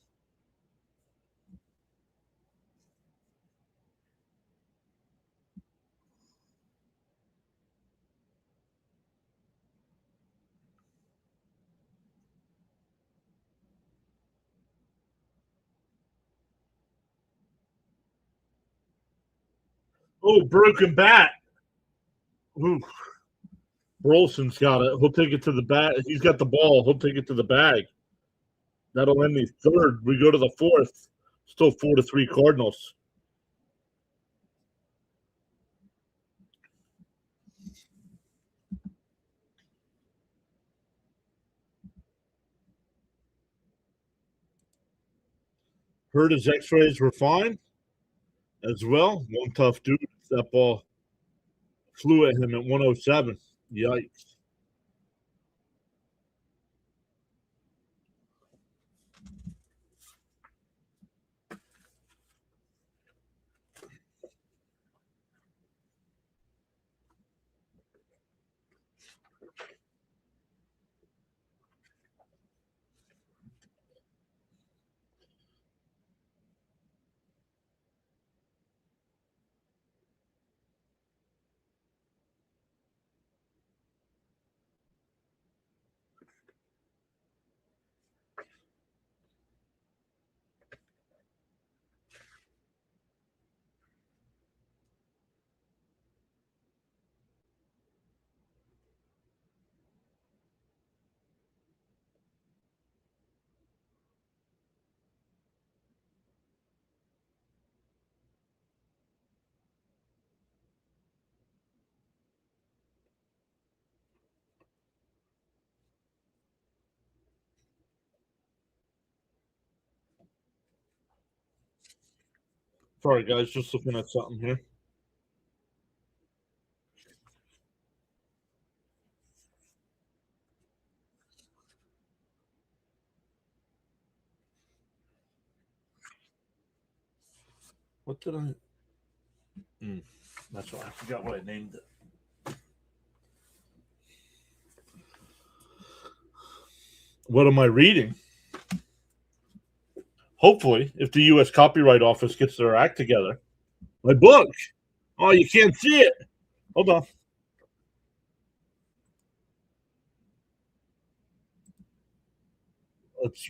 Oh, broken bat. Ooh. Burleson's got it. He'll take it to the bag. He's got the ball. He'll take it to the bag. That'll end the third. We go to the fourth. Still 4-3 Cardinals. Heard his x-rays were fine as well. One tough dude. That ball flew at him at 107. Yikes. Sorry, guys. Just looking at something here. What did I? That's why I forgot what I named it. What am I reading? Hopefully, if the U.S. Copyright Office gets their act together. My book. Oh, you can't see it. Hold on.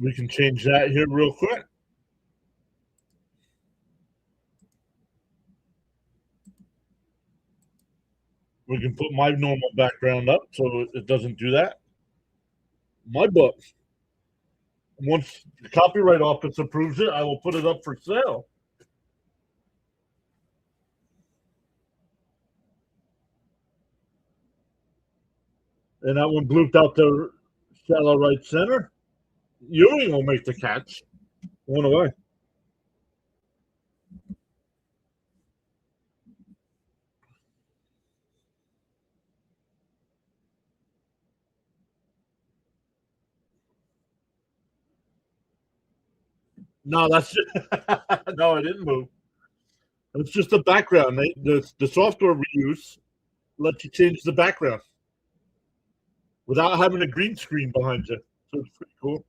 We can change that here real quick. We can put my normal background up so it doesn't do that. My book. Once the Copyright Office approves it, I will put it up for sale. And that one blooped out to shallow right center. Ewing will make the catch. One away. No, that's no, I didn't move. It's just the background. The software we use lets you change the background without having a green screen behind you. So it's pretty cool.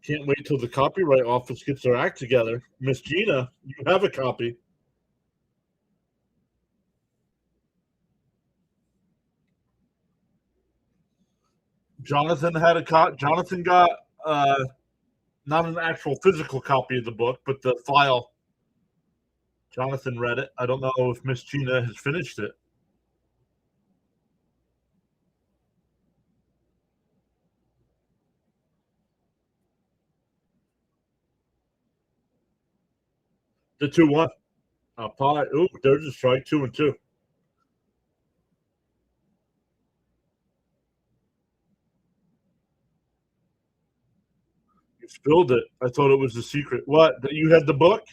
Can't wait till the Copyright Office gets their act together. Miss Gina, you have a copy. Jonathan had a Jonathan got not an actual physical copy of the book, but the file. Jonathan read it. I don't know if Miss Gina has finished it. The 2-1. Ooh, there's a strike. 2-2. You spilled it. I thought it was a secret. What? That you had the book?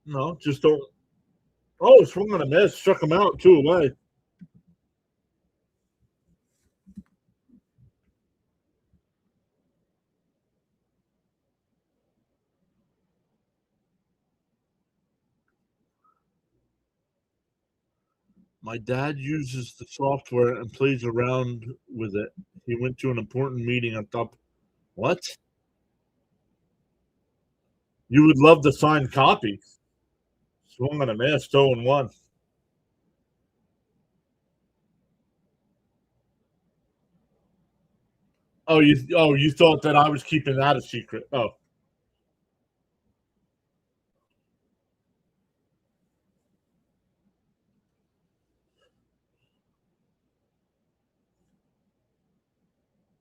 No, just don't. Oh, swung on a miss. Struck him out. 2 away. My dad uses the software and plays around with it. He went to an important meeting on top. What? You would love the signed copy. Swung on a miss. 0-1. you thought that I was keeping that a secret. Oh.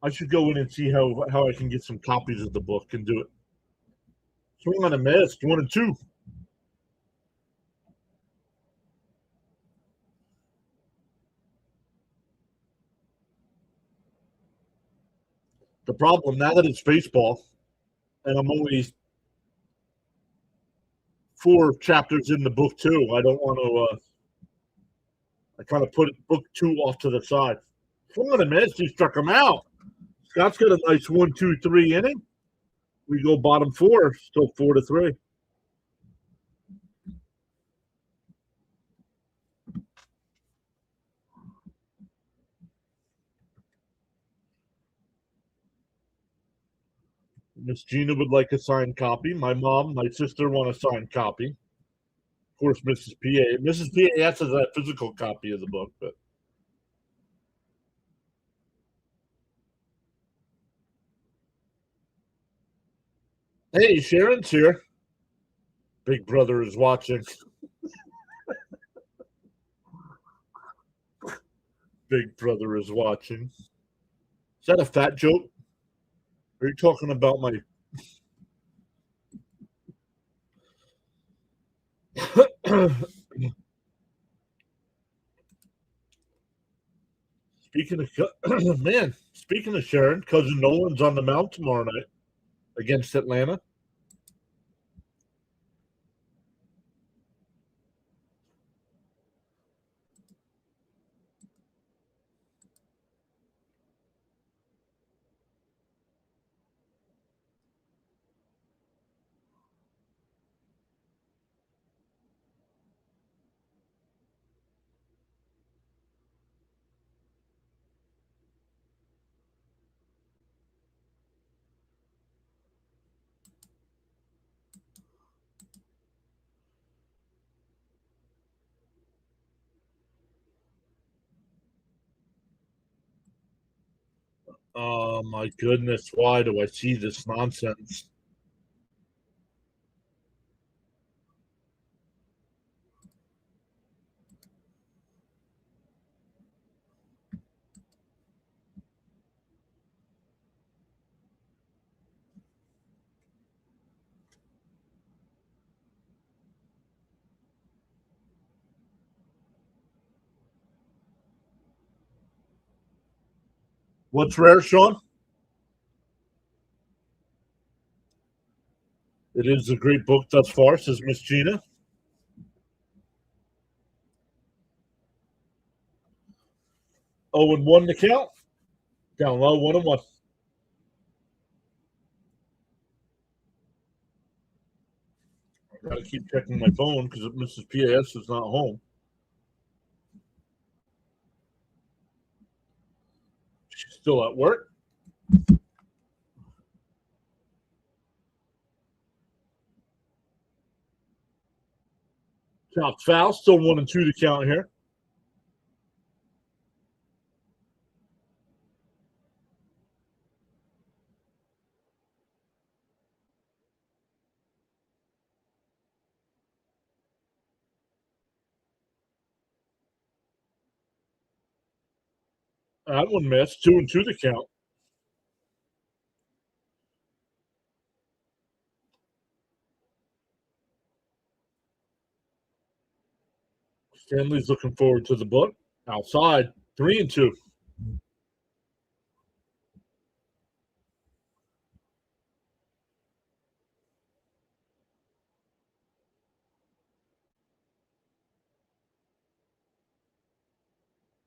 I should go in and see how I can get some copies of the book and do it. Swing on a miss, 1-2. The problem now that it's baseball, and I'm only 4 chapters in the book too. I don't want to. I kind of put book 2 off to the side. Swing on a miss, he struck him out. Scott's got a nice 1-2-3 inning. We go bottom 4, still 4-3. Miss Gina would like a signed copy. My mom, my sister want a signed copy. Of course, Mrs. PA. Mrs. PA has a physical copy of the book, but hey, Sharon's here. Big brother is watching. Big brother is watching. Is that a fat joke? Are you talking about my? Speaking of man, speaking of Sharon, cousin Nolan's on the mound tomorrow night against Atlanta. Oh my goodness, why do I see this nonsense? What's rare, Sean? It is a great book thus far, says Miss Gina. 0-1 to count. Down low, 1-1. I gotta keep checking my phone because Mrs. PAS is not home. She's still at work. Count foul, still 1-2 to count here. That one missed, 2-2 to count. Stanley's looking forward to the book. Outside, 3-2.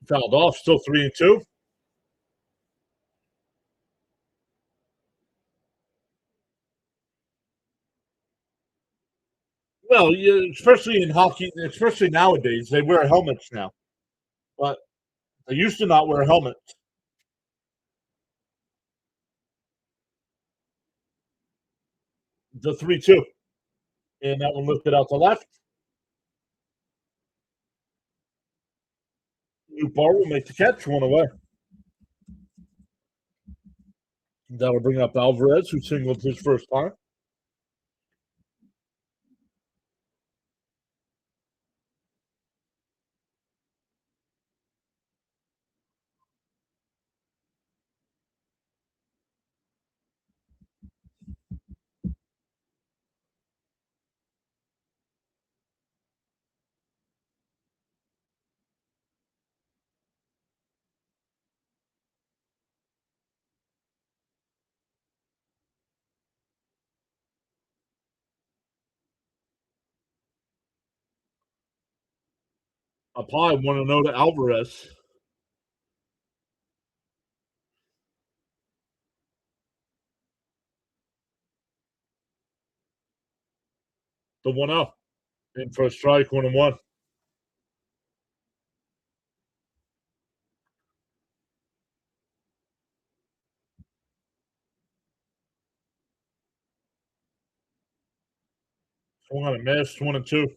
Fouled off, still 3-2. Well, especially in hockey, especially nowadays, they wear helmets now. But they used to not wear helmets. The 3-2. And that one lifted out to left. New bar will make the catch, one away. That'll bring up Alvarez, who singled his first time. Up high, 1-0 to Alvarez. The 1-0. In for a strike, 1-1. Swung on a miss, 1-2.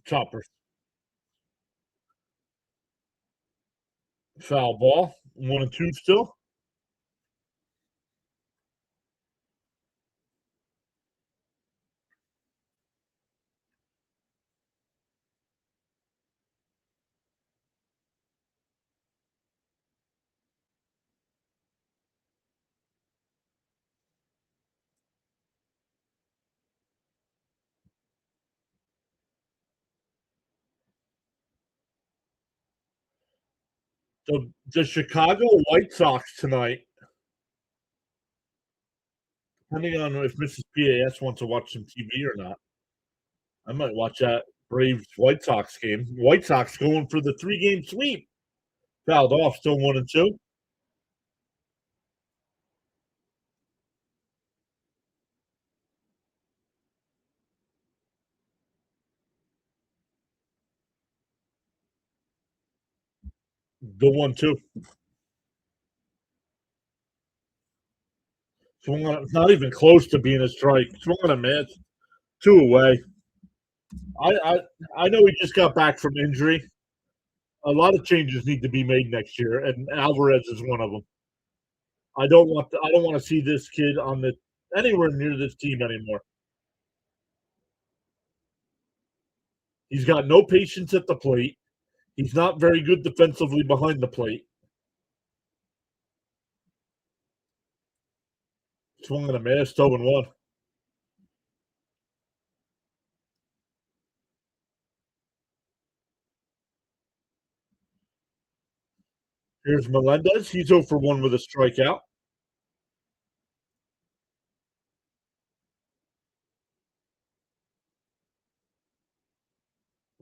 Chopper. Foul ball. 1-2 still. The Chicago White Sox tonight, depending on if Mrs. PAS wants to watch some TV or not, I might watch that Braves White Sox game. White Sox going for the 3-game sweep. Fouled off, still 1-2. The 1-2. Swung on, it's not even close to being a strike. Swung on a miss. 2 away. I know he just got back from injury. A lot of changes need to be made next year, and Alvarez is one of them. I don't want to see this kid on the anywhere near this team anymore. He's got no patience at the plate. He's not very good defensively behind the plate. Swung and a miss, 0-1. Here's Melendez. He's 0-1 with a strikeout.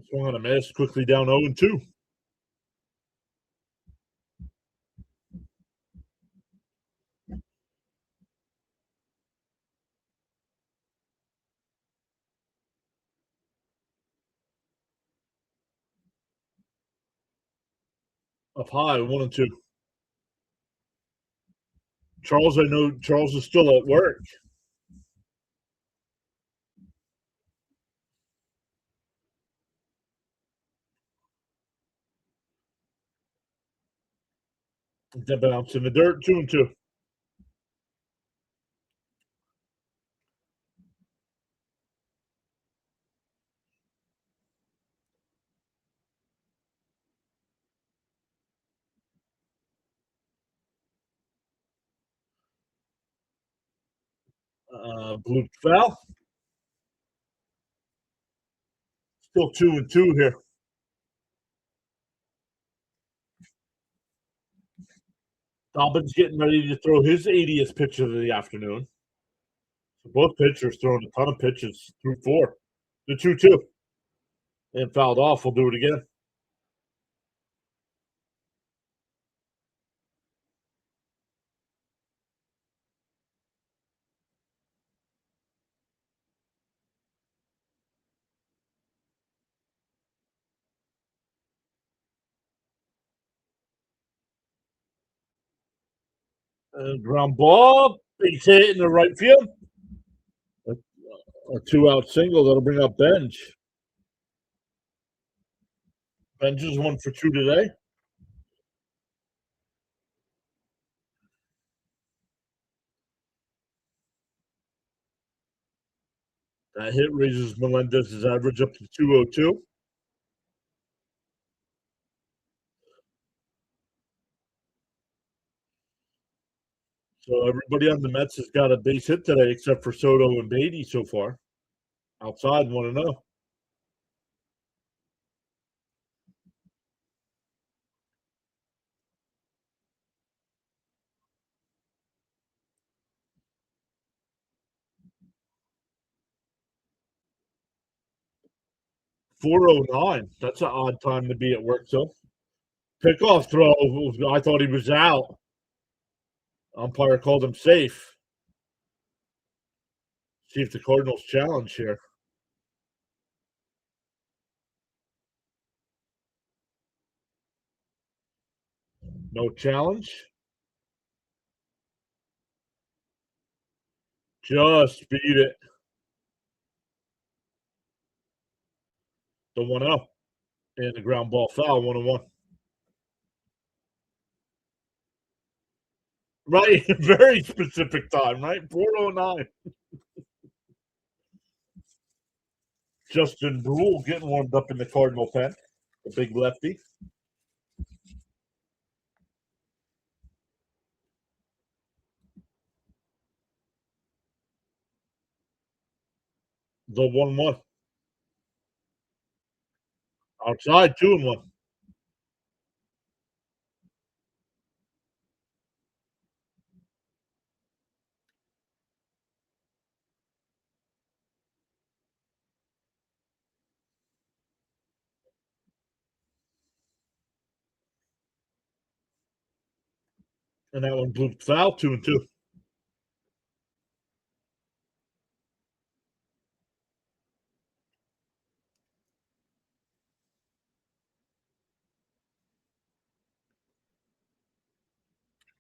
Swung on a miss, quickly down 0-2. Up high, 1-2. Charles, I know Charles is still at work. The bounce in the dirt, 2-2. Blue foul. Still 2-2 here. Dobbins getting ready to throw his 80th pitch of the afternoon. So both pitchers throwing a ton of pitches through 4. The 2-2. And fouled off. We'll do it again. Ground ball. Big hit in the right field. A 2-out single. That'll bring up Benj. Benj is 1 for 2 today. That hit raises Melendez's average up to 202. So everybody on the Mets has got a base hit today except for Soto and Beatty so far. Outside 1-0. 4:09. That's an odd time to be at work, so. Pickoff throw. I thought he was out. Umpire called him safe. See if the Cardinals challenge here. No challenge. Just beat it. The 1-0. And the ground ball foul, 1-1. Right. Very specific time, right? 4:09. Justin Brule getting warmed up in the Cardinal pen. The big lefty. The 1-1. Outside, 2-1. And that one blew foul, 2-2.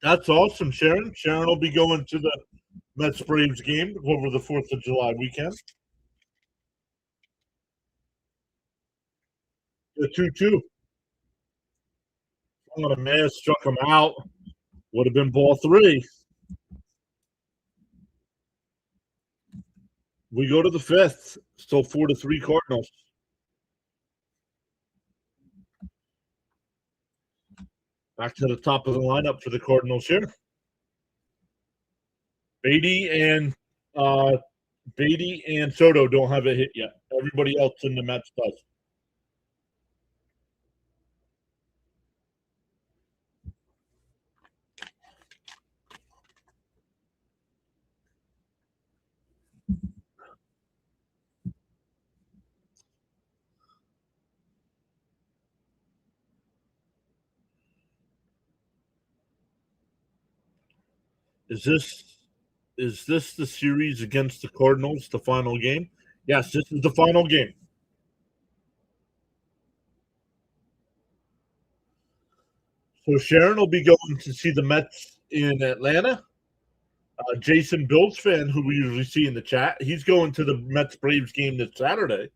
That's awesome, Sharon. Sharon will be going to the Mets Braves game over the 4th of July weekend. The 2-2. On a mass, struck him out. Would have been ball 3. We go to the 5th. Still 4-3 Cardinals. Back to the top of the lineup for the Cardinals here. Beatty and Soto don't have a hit yet. Everybody else in the Mets does. Is this the series against the Cardinals, the final game? Yes, this is the final game. So Sharon will be going to see the Mets in Atlanta. Jason, Bills fan, who we usually see in the chat, he's going to the Mets Braves game this Saturday.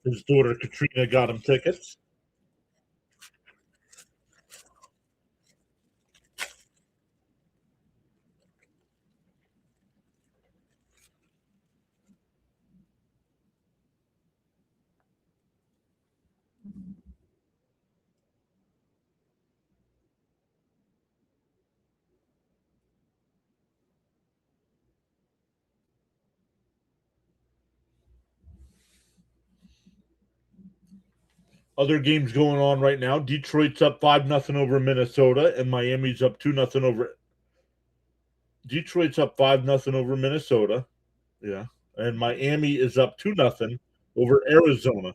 His daughter Katrina got him tickets. Other games going on right now. Detroit's up 5-0 over Minnesota, and Miami's up 2-0 over. Detroit's up 5-0 over Minnesota. Yeah. And Miami is up 2-0 over Arizona.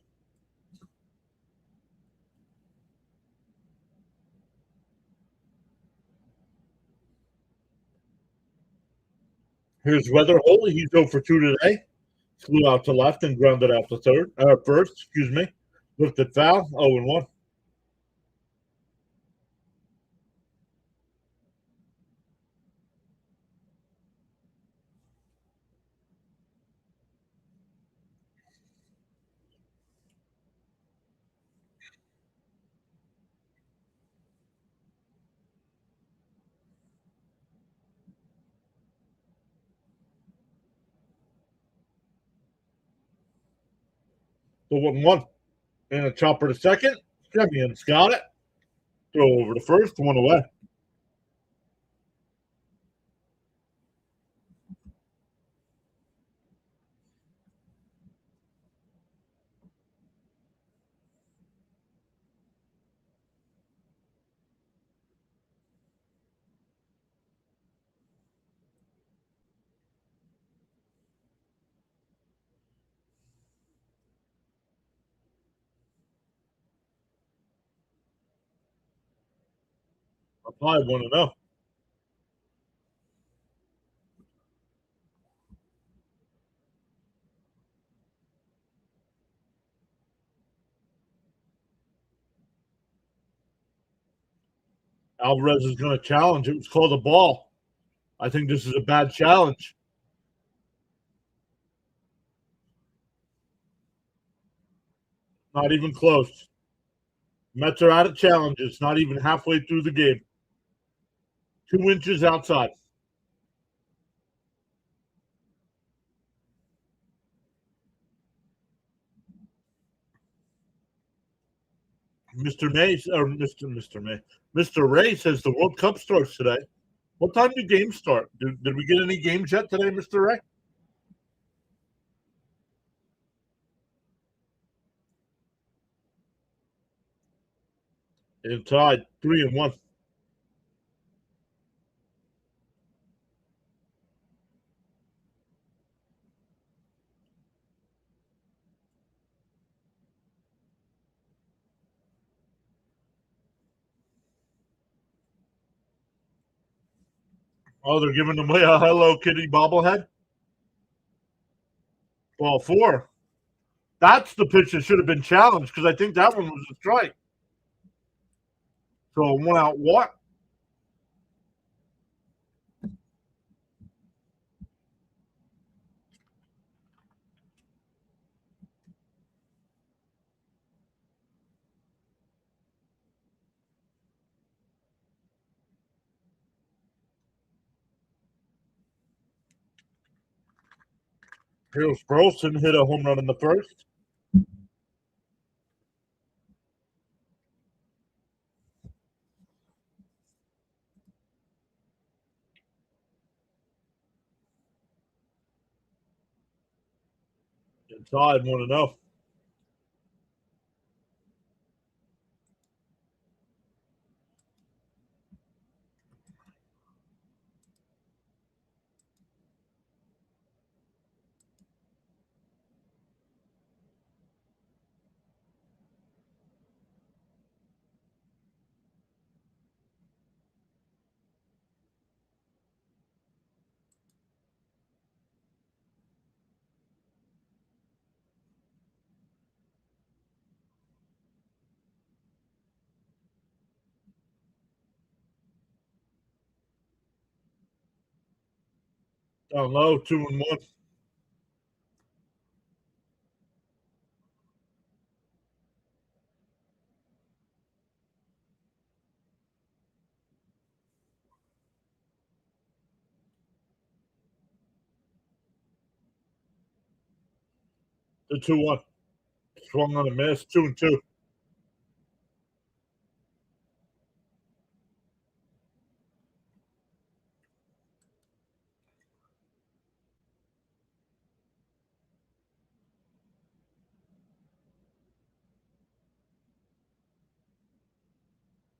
Here's Weather Holy. He's 0 for 2 today. Flew out to left and grounded out to first, excuse me. Looked at foul, 0-1. Pull 1-1. And a chopper to second. Semion's got it. Throw over to first. 1 away. Apply 1-0. Alvarez is going to challenge. It was called a ball. I think this is a bad challenge. Not even close. Mets are out of challenges. Not even halfway through the game. 2 inches outside. Mr. Ray says the World Cup starts today. What time do games start? Did we get any games yet today, Mr. Ray? And tied 3-1. Oh, they're giving away a Hello Kitty bobblehead? Ball 4. That's the pitch that should have been challenged because I think that one was a strike. So 1 out what? Here's Burleson hit a home run in the first. Inside 1-0. Down low, 2-1. The 2-1. Swung on a miss, 2-2.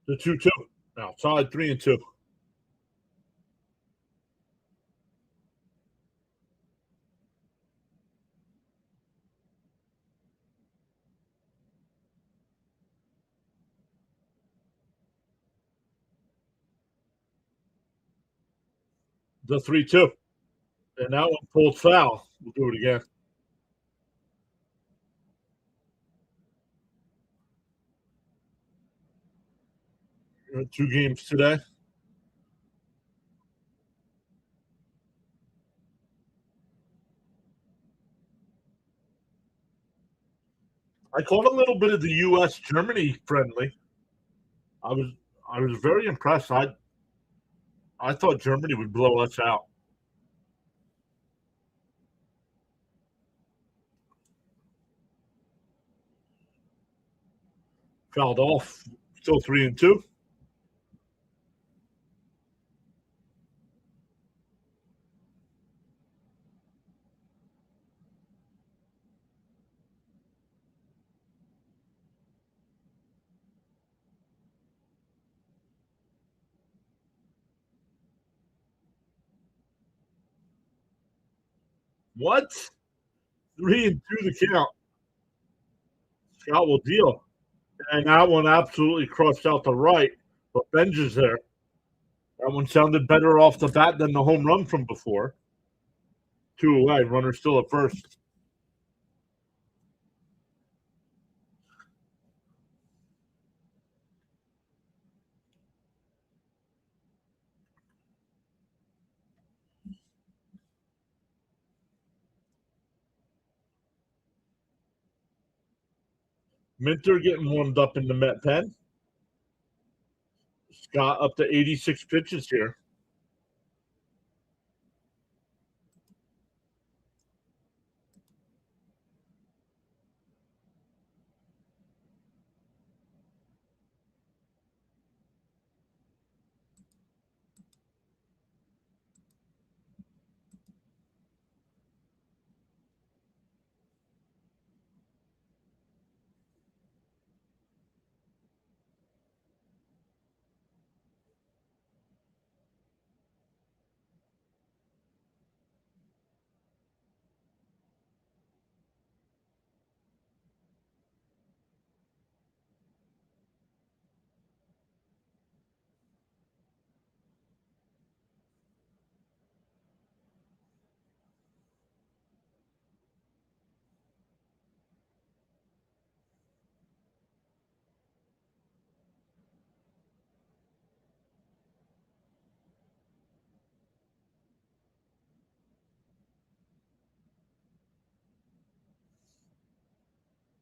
The 2-2. Outside 3-2. The 3-2. And that one pulled foul. We'll do it again. Two games today. I caught a little bit of the U.S. Germany friendly. I was very impressed. I thought Germany would blow us out. Fouled off. Still 3-2. What? 3-2 the count. Scott will deal. And that one absolutely crushed out the right. But Benj is there. That one sounded better off the bat than the home run from before. 2 away. Runner still at first. Minter getting warmed up in the Met pen. Scott up to 86 pitches here.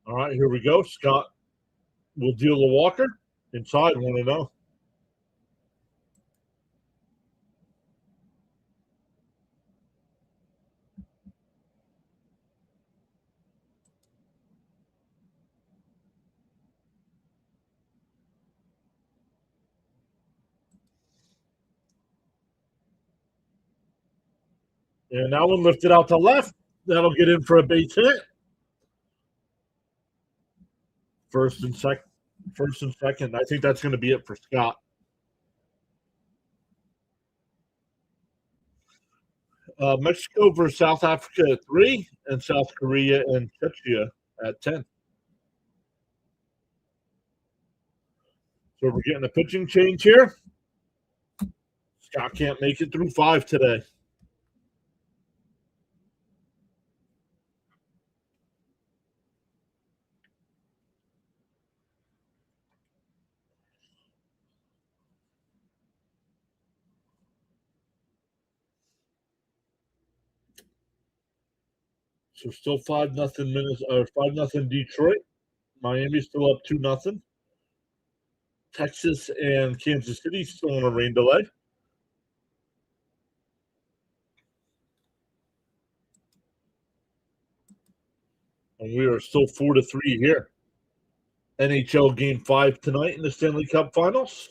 All right, here we go. Scott will deal to Walker. Inside 1-0. And that one lifted out to left. That'll get in for a base hit. First and second. I think that's going to be it for Scott. Mexico versus South Africa at 3, and South Korea and Czechia at 10. So we're getting a pitching change here. Scott can't make it through 5 today. So still 5-0 Minnesota, 5-0 Detroit. Miami's still up 2-0. Texas and Kansas City still on a rain delay. And we are still 4-3 here. NHL Game 5 tonight in the Stanley Cup Finals.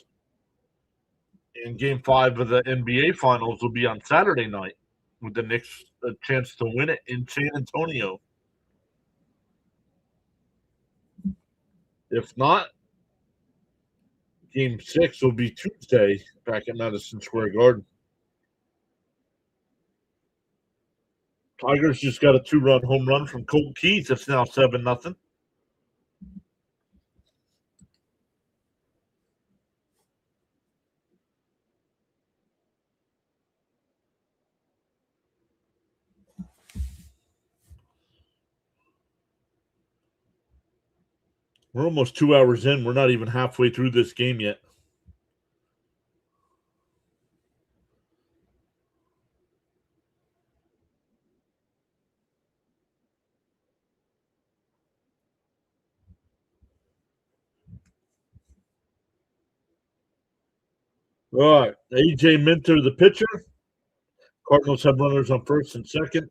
And Game 5 of the NBA Finals will be on Saturday night with the Knicks a chance to win it in San Antonio. If not, Game 6 will be Tuesday back at Madison Square Garden. Tigers just got a 2-run home run from Colton Keys. It's now 7-0. We're almost 2 hours in. We're not even halfway through this game yet. All right. A.J. Minter, the pitcher. Cardinals have runners on first and second.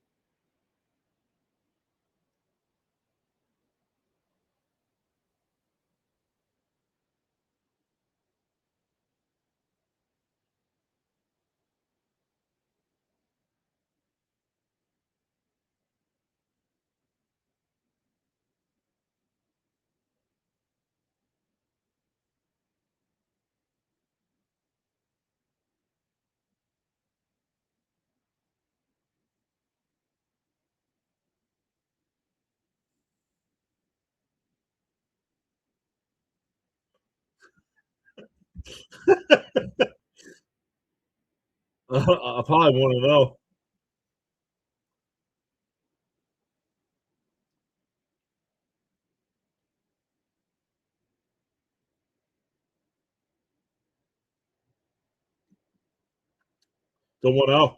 I probably want to know. Don't want to know.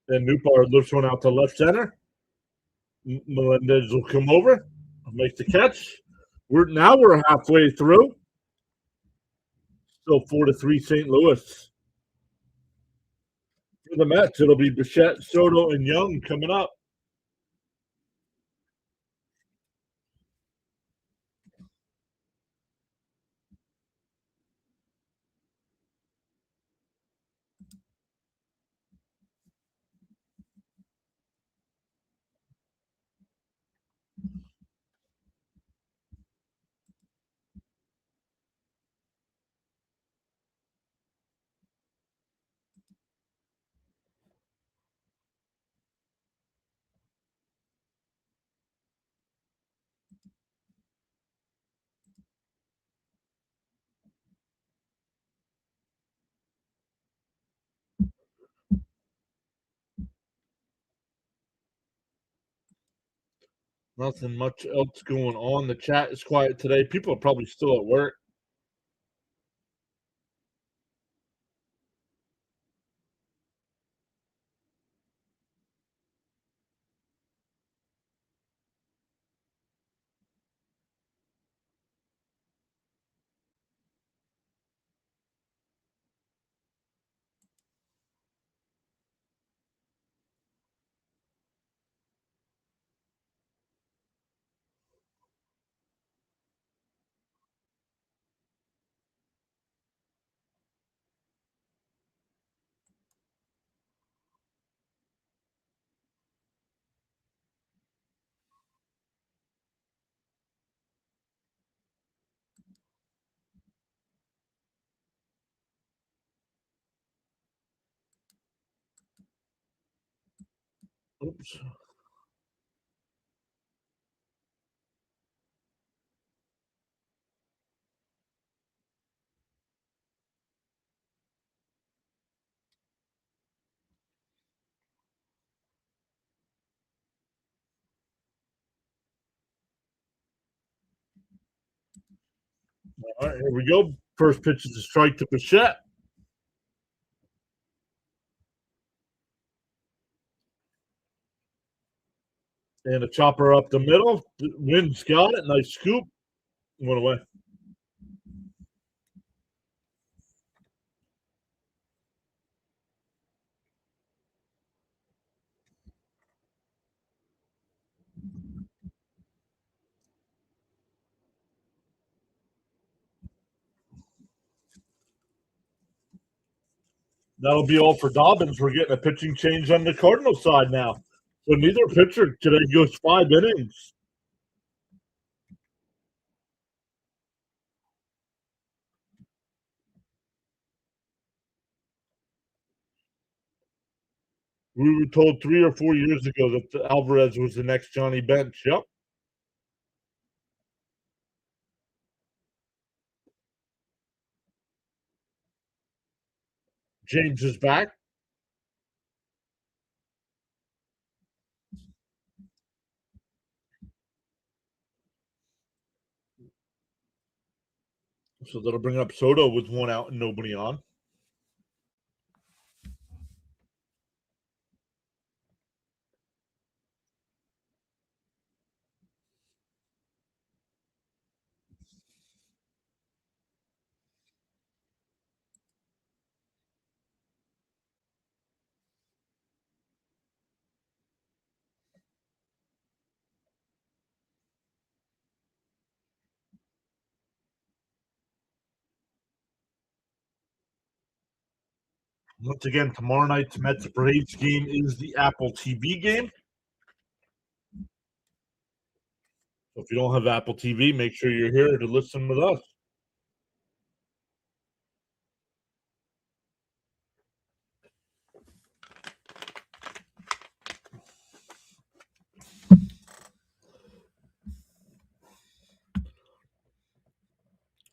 And Newbar lifts one out to left center. Melendez will come over, make the catch. We're halfway through. Still 4-3 St. Louis. For the Mets, it'll be Bichette, Soto, and Young coming up. Nothing much else going on. The chat is quiet today. People are probably still at work. Oops. All right, here we go. First pitch is a strike to Bichette. And a chopper up the middle. Wind's got it. Nice scoop. Went away. That'll be all for Dobbins. We're getting a pitching change on the Cardinals side now. So neither pitcher today goes 5 innings. We were told 3 or 4 years ago that Alvarez was the next Johnny Bench. Yep. James is back. So that'll bring up Soto with 1 out and nobody on. Once again, tomorrow night's Mets Braves game is the Apple TV game. So if you don't have Apple TV, make sure you're here to listen with us.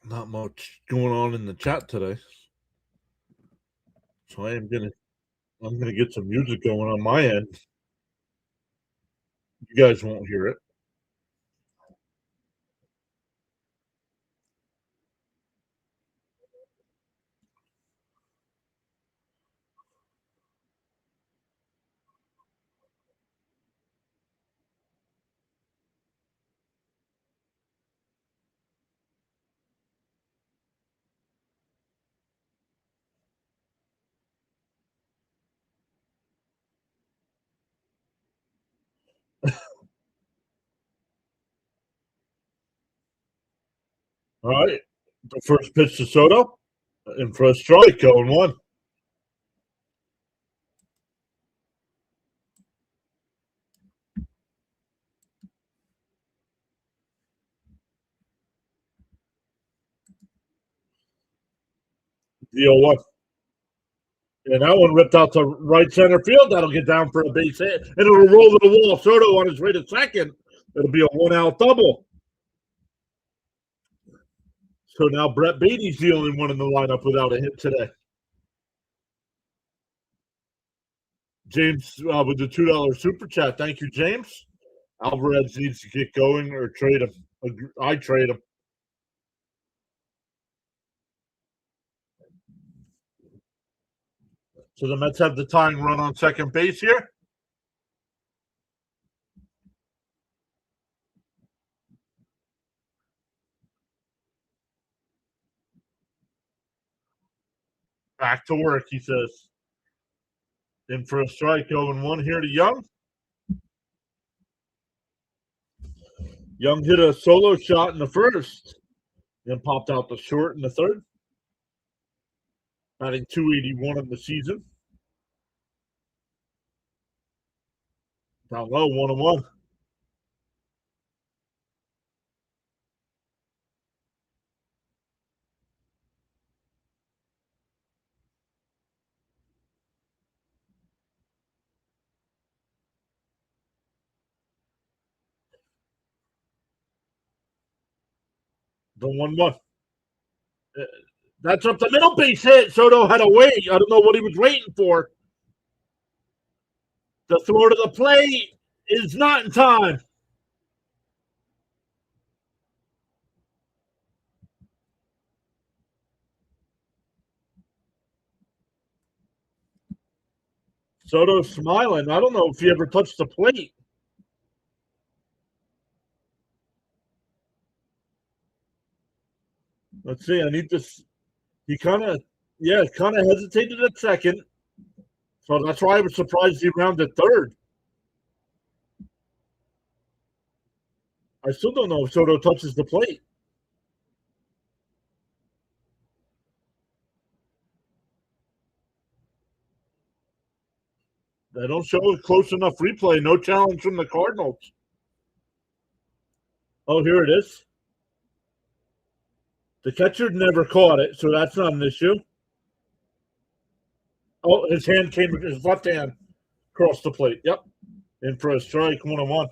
Not much going on in the chat today. So I'm gonna get some music going on my end. You guys won't hear it. All right. The first pitch to Soto, and for a strike, 0-1. The 0-1. And that one ripped out to right center field. That'll get down for a base hit, and it'll roll to the wall. Soto on his way to second. It'll be a 1-out double. So now Brett Beatty's the only one in the lineup without a hit today. James with the $2 super chat. Thank you, James. Alvarez needs to get going or trade him. I trade him. So the Mets have the tying run on second base here. Back to work, he says. In for a strike, 0-1 here to Young. Young hit a solo shot in the first, then popped out the short in the third. Batting .281 in the season. Down low, 1-1. The 1-1. That's up the middle, base hit. Soto had to wait. I don't know what he was waiting for. The throw to the plate is not in time. Soto's smiling. I don't know if he ever touched the plate. Let's see. I need this. He kind of hesitated at second. So that's why I was surprised he rounded third. I still don't know if Soto touches the plate. They don't show a close enough replay. No challenge from the Cardinals. Oh, here it is. The catcher never caught it, so that's not an issue. Oh, his left hand crossed the plate. Yep. In for a strike, 1-1.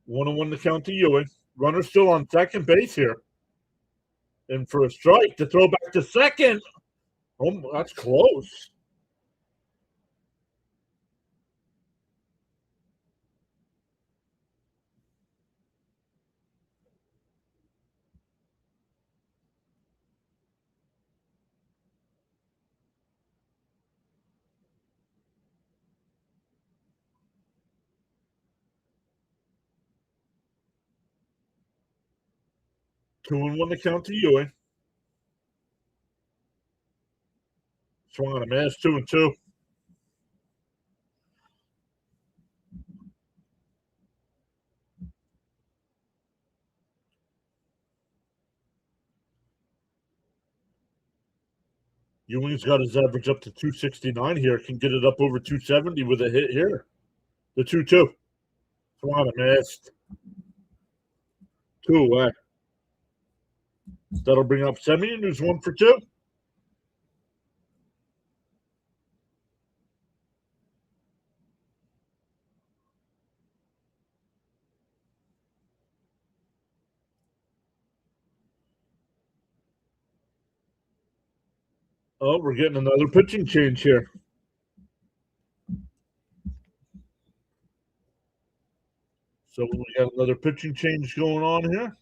One and one to count to Ewing. Runner still on second base here. And for a strike to throw back to second. Oh, that's close. Two and one to count to Ewing. Swung on a miss, 2-2. Ewing's got his average up to 269 here. Can get it up over 270 with a hit here. The 2-2. Come on, I missed. 2 away. That'll bring up Semyon, who's 1 for 2. Oh, we're getting another pitching change here. So we got another pitching change going on here.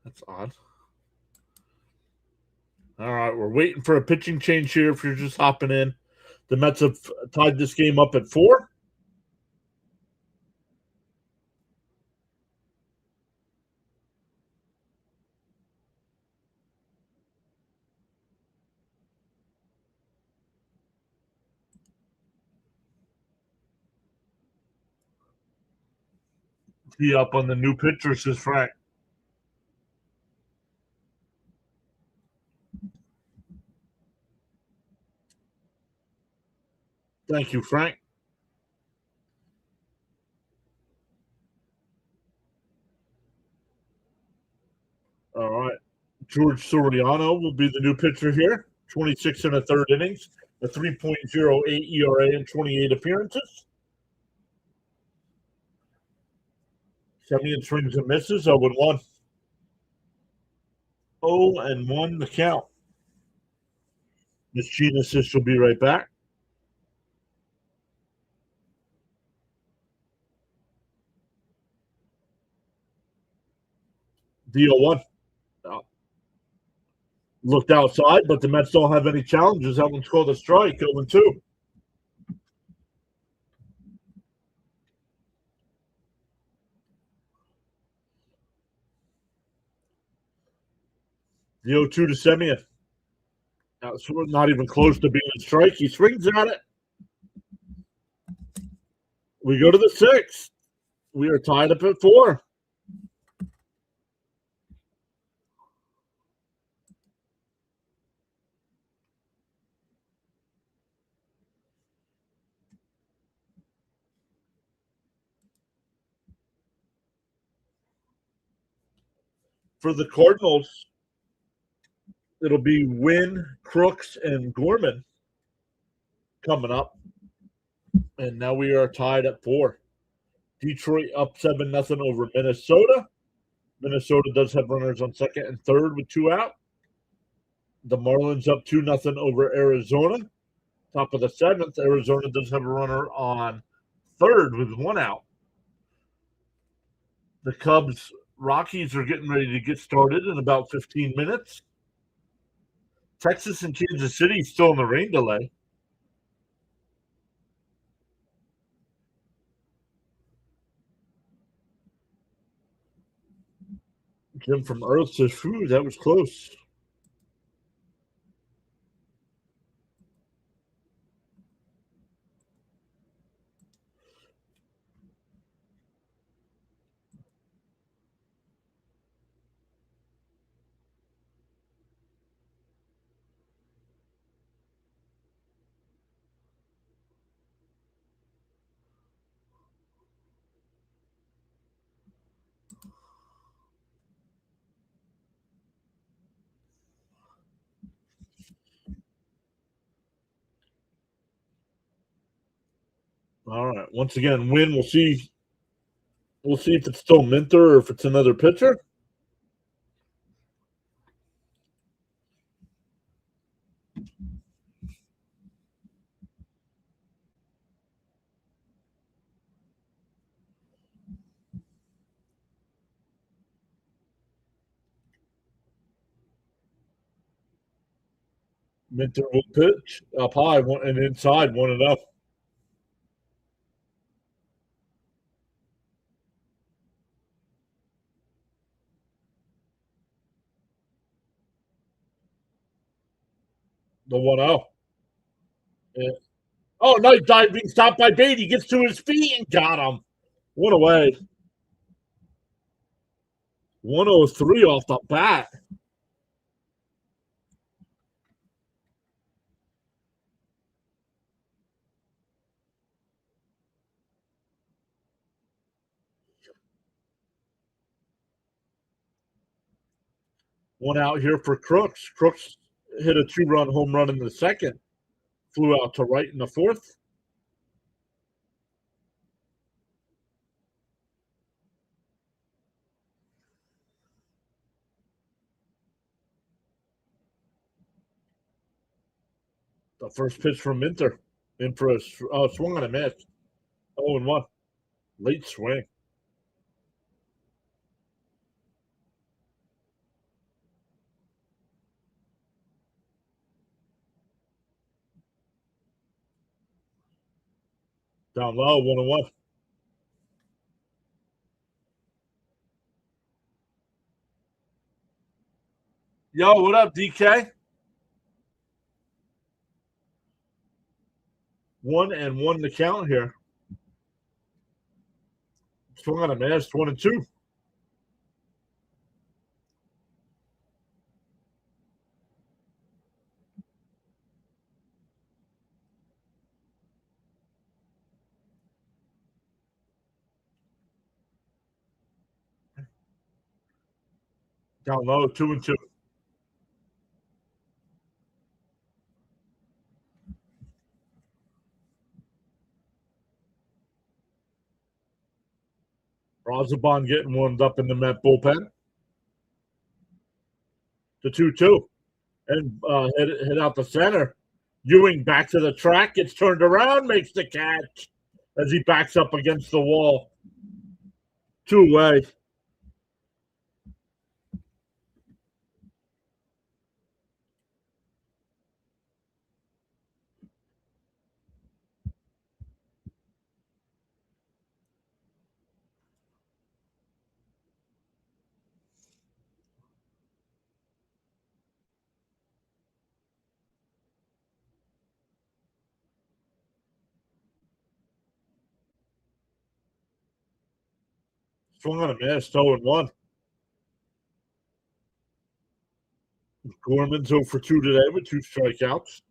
That's odd. All right, we're waiting for a pitching change here if you're just hopping in. The Mets have tied this game up at 4. Be up on the new pitcher, says Frank. Thank you, Frank. All right. George Soriano will be the new pitcher here. 26 and a third innings, a 3.08 ERA in 28 appearances. Semyon swings and misses, 0 and 1. 0 and 1 the count. Miss Gina says she'll be right back. The 0-1. Looked outside, but the Mets don't have any challenges. That one's called a strike, 0 and 2. The 0-2 to Semyon. Now, it's not even close to being a strike. He swings at it. We go to the 6th. We are tied up at 4. For the Cardinals, it'll be Wynn, Crooks, and Gorman coming up. And now we are tied at 4. Detroit up 7-0 over Minnesota. Minnesota does have runners on second and third with 2 out. The Marlins up 2-0 over Arizona. Top of the 7th, Arizona does have a runner on third with 1 out. The Cubs Rockies are getting ready to get started in about 15 minutes. Texas and Kansas City still in the rain delay. Jim from Earth says, "Phew, that was close." All right. Once again, Win. We'll see. We'll see if it's still Minter or if it's another pitcher. Minter will pitch up high and inside 1-0. The 1-0. Yeah. Oh, nice dive being stopped by Beatty. Gets to his feet and got him. One away. 103 off the bat. One out here for Crooks. Crooks hit a 2-run home run in the second. Flew out to right in the fourth. The first pitch from Minter. In for a swung on a miss. 0-1. Late swing. Down low, 1-1. Yo, what up, DK? 1-1 to count here. Swung on a miss, 1-2. Down low, 2-2. Razabon getting warmed up in the Met bullpen. The 2-2. And hit out the center. Ewing back to the track, gets turned around, makes the catch as he backs up against the wall. 2 away. Swung on a miss, 0-1. Gorman's 0 for 2 today with 2 strikeouts.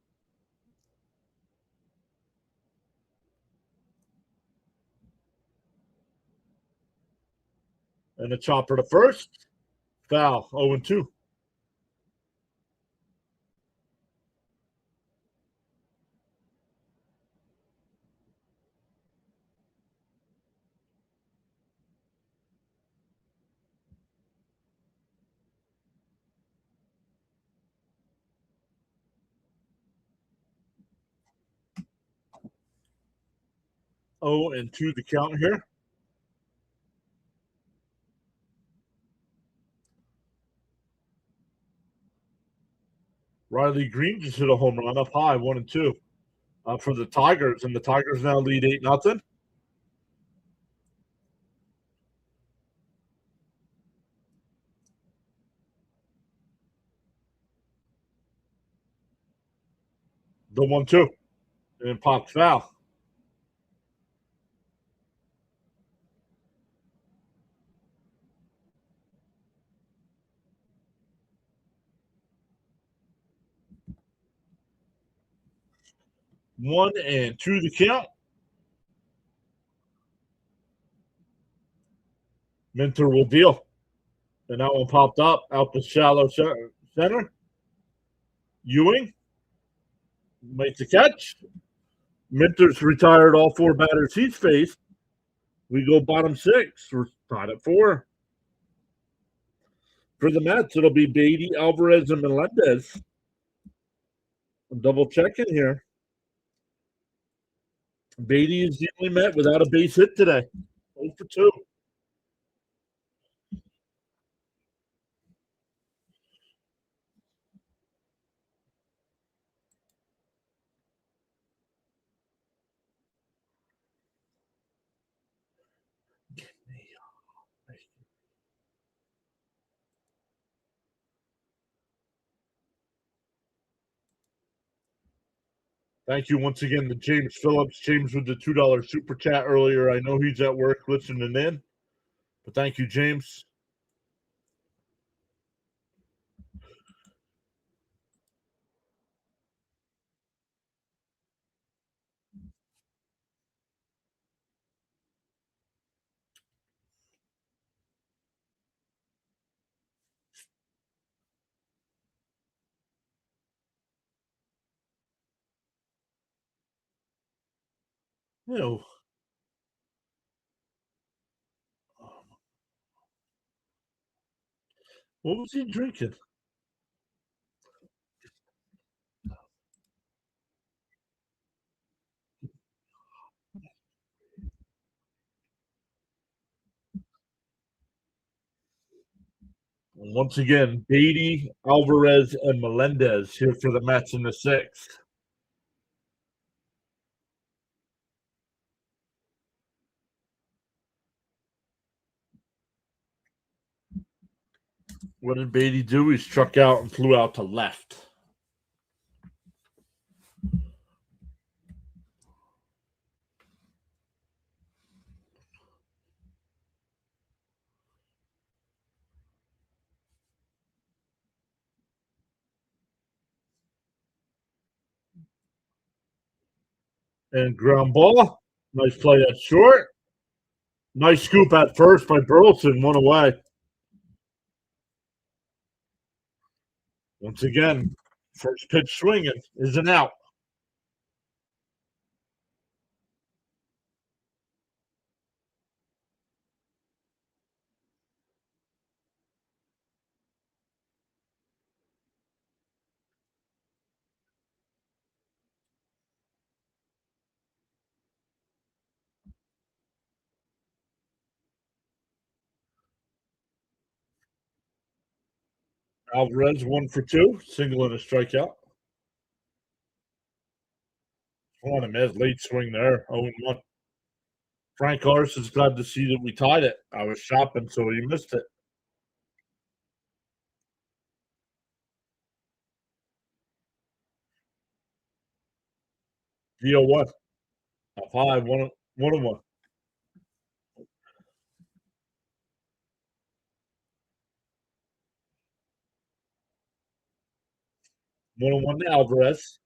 And a chopper to first. Foul, 0-2. Oh, and 2 the count here. Riley Green just hit a home run up high, 1-2 for the Tigers, and the Tigers now lead 8-0. The 1-2 and pops foul. One and 2 the count. Minter will deal. And that one popped up out the shallow center. Ewing makes the catch. Minter's retired all 4 batters he's faced. We go bottom 6. We're tied at 4. For the Mets, it'll be Beatty, Alvarez, and Melendez. I'm double checking here. Beatty is the only Met without a base hit today. 0 for 2. Thank you once again to James Phillips. James with the $2 super chat earlier. I know he's at work listening in, but thank you, James. Ew. What was he drinking? Once again, Beatty, Alvarez, and Melendez here for the Mets in the 6th. What did Beatty do? He struck out and flew out to left. And ground ball. Nice play at short. Nice scoop at first by Burleson. 1 away. Once again, first pitch swinging is an out. Alvarez 1 for 2, single and a strikeout. On him, as late swing there. 0-1. Frank Carson's glad to see that we tied it. I was shopping, so he missed it. Via 1. A 5, 1 and 1. 1 and 1 to Alvarez.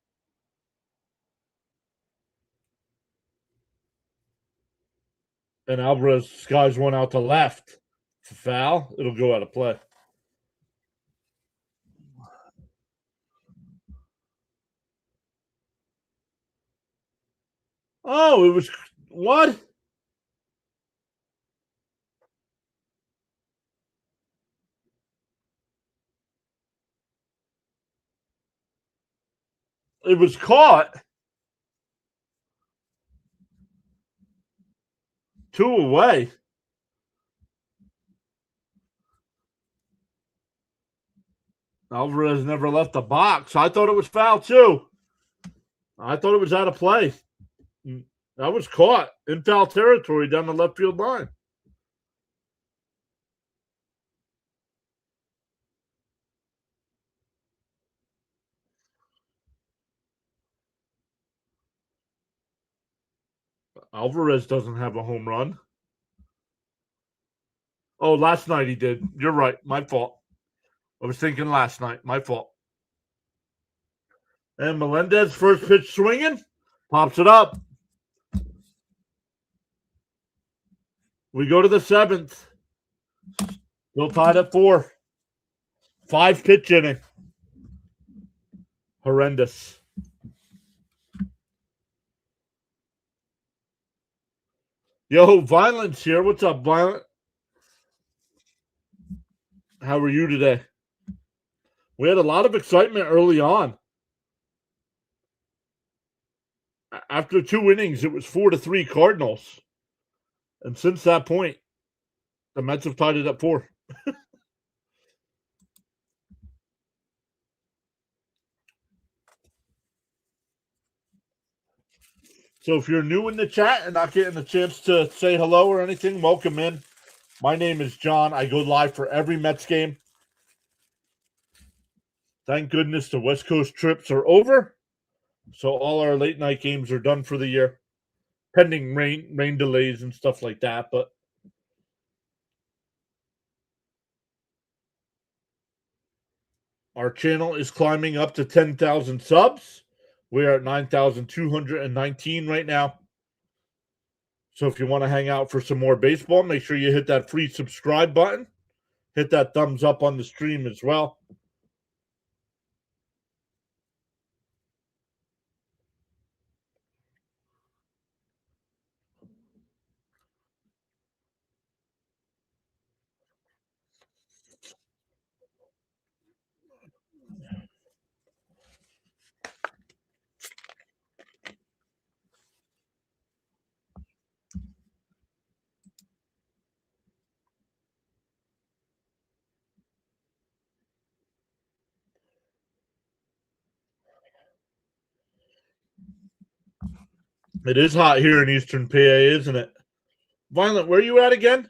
And Alvarez skies one out to left. It's a foul. It'll go out of play. Oh, it was what? It was caught. 2 away. Alvarez never left the box. I thought it was foul too. I thought it was out of play. That was caught in foul territory down the left field line. Alvarez doesn't have a home run. Oh, last night he did. You're right. My fault. I was thinking last night. My fault. And Melendez, first pitch swinging, pops it up. We go to the 7th. Still tied at 4. 5 pitch inning. Horrendous. Yo, Violence here. What's up, Violent? How are you today? We had a lot of excitement early on. After 2 innings, it was 4-3 Cardinals. And since that point, the Mets have tied it at 4. So if you're new in the chat and not getting a chance to say hello or anything, welcome in. My name is John. I go live for every Mets game. Thank goodness the West Coast trips are over. So all our late night games are done for the year, pending rain delays and stuff like that. But our channel is climbing up to 10,000 subs. We are at 9,219 right now. So if you want to hang out for some more baseball, make sure you hit that free subscribe button. Hit that thumbs up on the stream as well. It is hot here in Eastern PA, isn't it? Violent, where are you at again?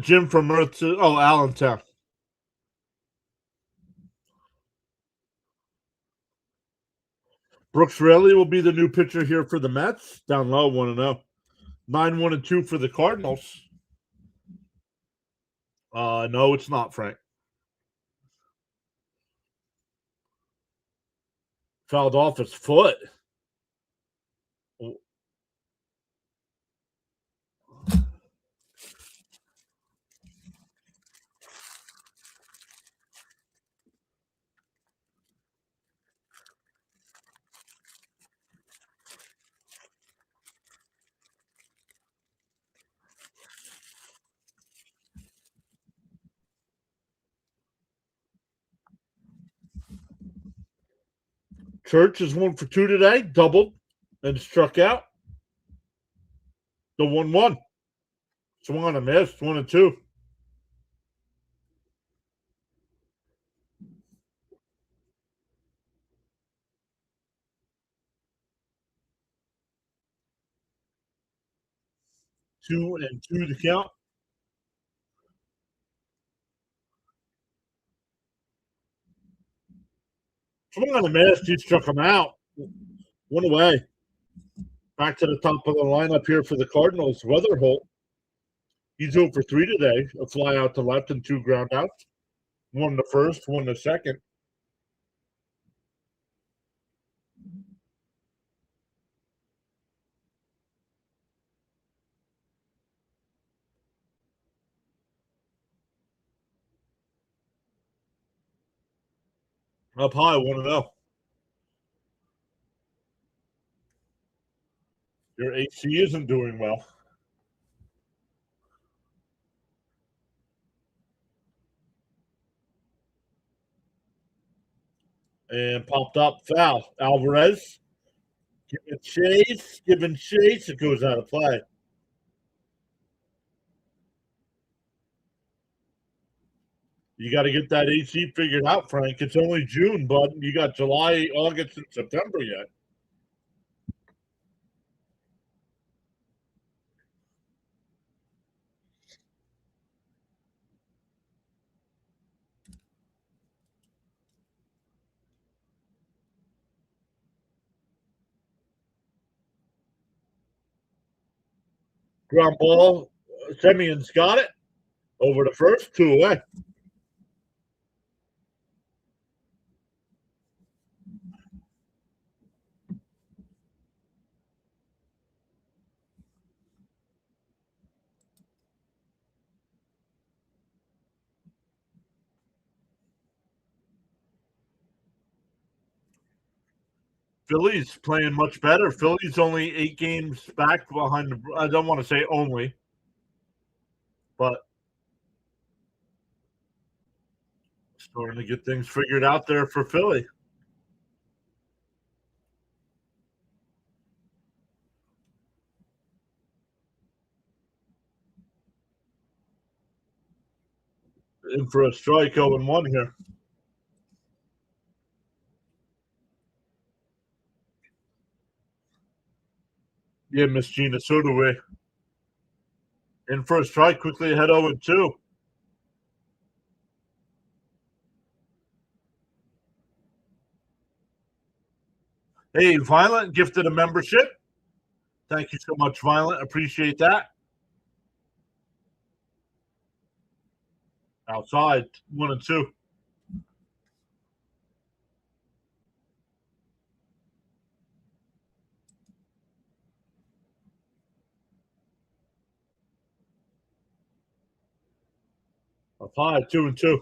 Jim from Allentown. Brooks Raley will be the new pitcher here for the Mets. Down low, 1-0. 9-1-2 for the Cardinals. No, it's not, Frank. Fouled off his foot. Church is 1 for 2 today, doubled and struck out. The 1-1. Swung on a miss, 1-2. Two and two to count. Swung on a miss, he struck him out. One away. Back to the top of the lineup here for the Cardinals. Weatherholt. He's 0 for 3 today. A fly out to left and 2 ground outs. 1 the first, 1 the second. Up high, 1-0. Your AC isn't doing well. And popped up foul. Alvarez giving chase. It goes out of play. You got to get that AC figured out, Frank. It's only June, bud. You got July, August, and September yet. Ground ball. Semion's got it. Over the first, 2 away. Phillies playing much better. Phillies only 8 games back behind the. I don't want to say only, but starting to get things figured out there for Philly. In for a strike 0-1 here. Yeah, Miss Gina Sodaway. In for a strike, quickly ahead 0-2. Hey, Violent gifted a membership. Thank you so much, Violent. Appreciate that. Outside, 1-2. Up high, 2-2.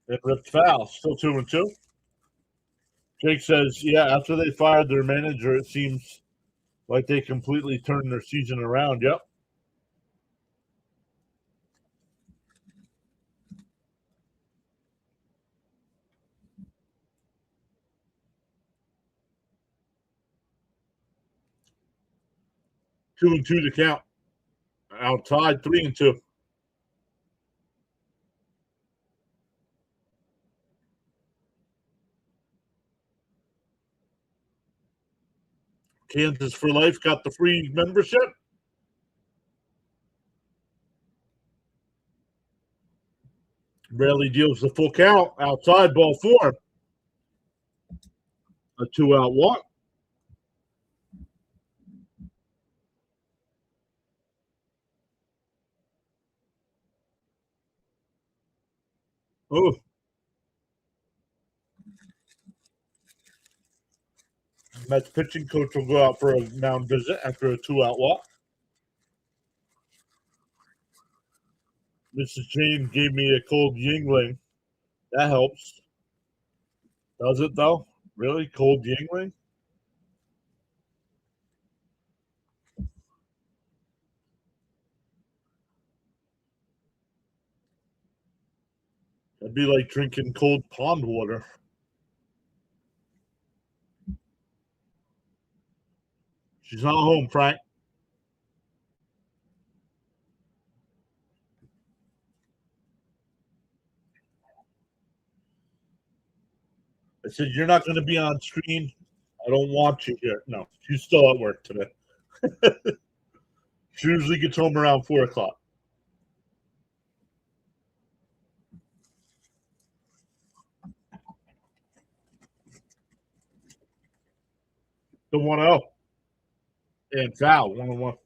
It ripped foul, still 2-2. Jake says, yeah, after they fired their manager, it seems like they completely turned their season around. Yep. Two and two to count. Outside, 3-2. Kansas for Life got the free membership. Rarely deals the full count. Outside, ball 4. A 2-out walk. Oh. Mets pitching coach will go out for a mound visit after a 2-out walk. Mrs. Jane gave me a cold Yingling. That helps. Does it, though? Really? Cold Yingling? That'd be like drinking cold pond water. She's not home, Frank. I said, you're not going to be on screen. I don't want you here. No, she's still at work today. She usually gets home around 4 o'clock. The 1-0. And foul, 1-1.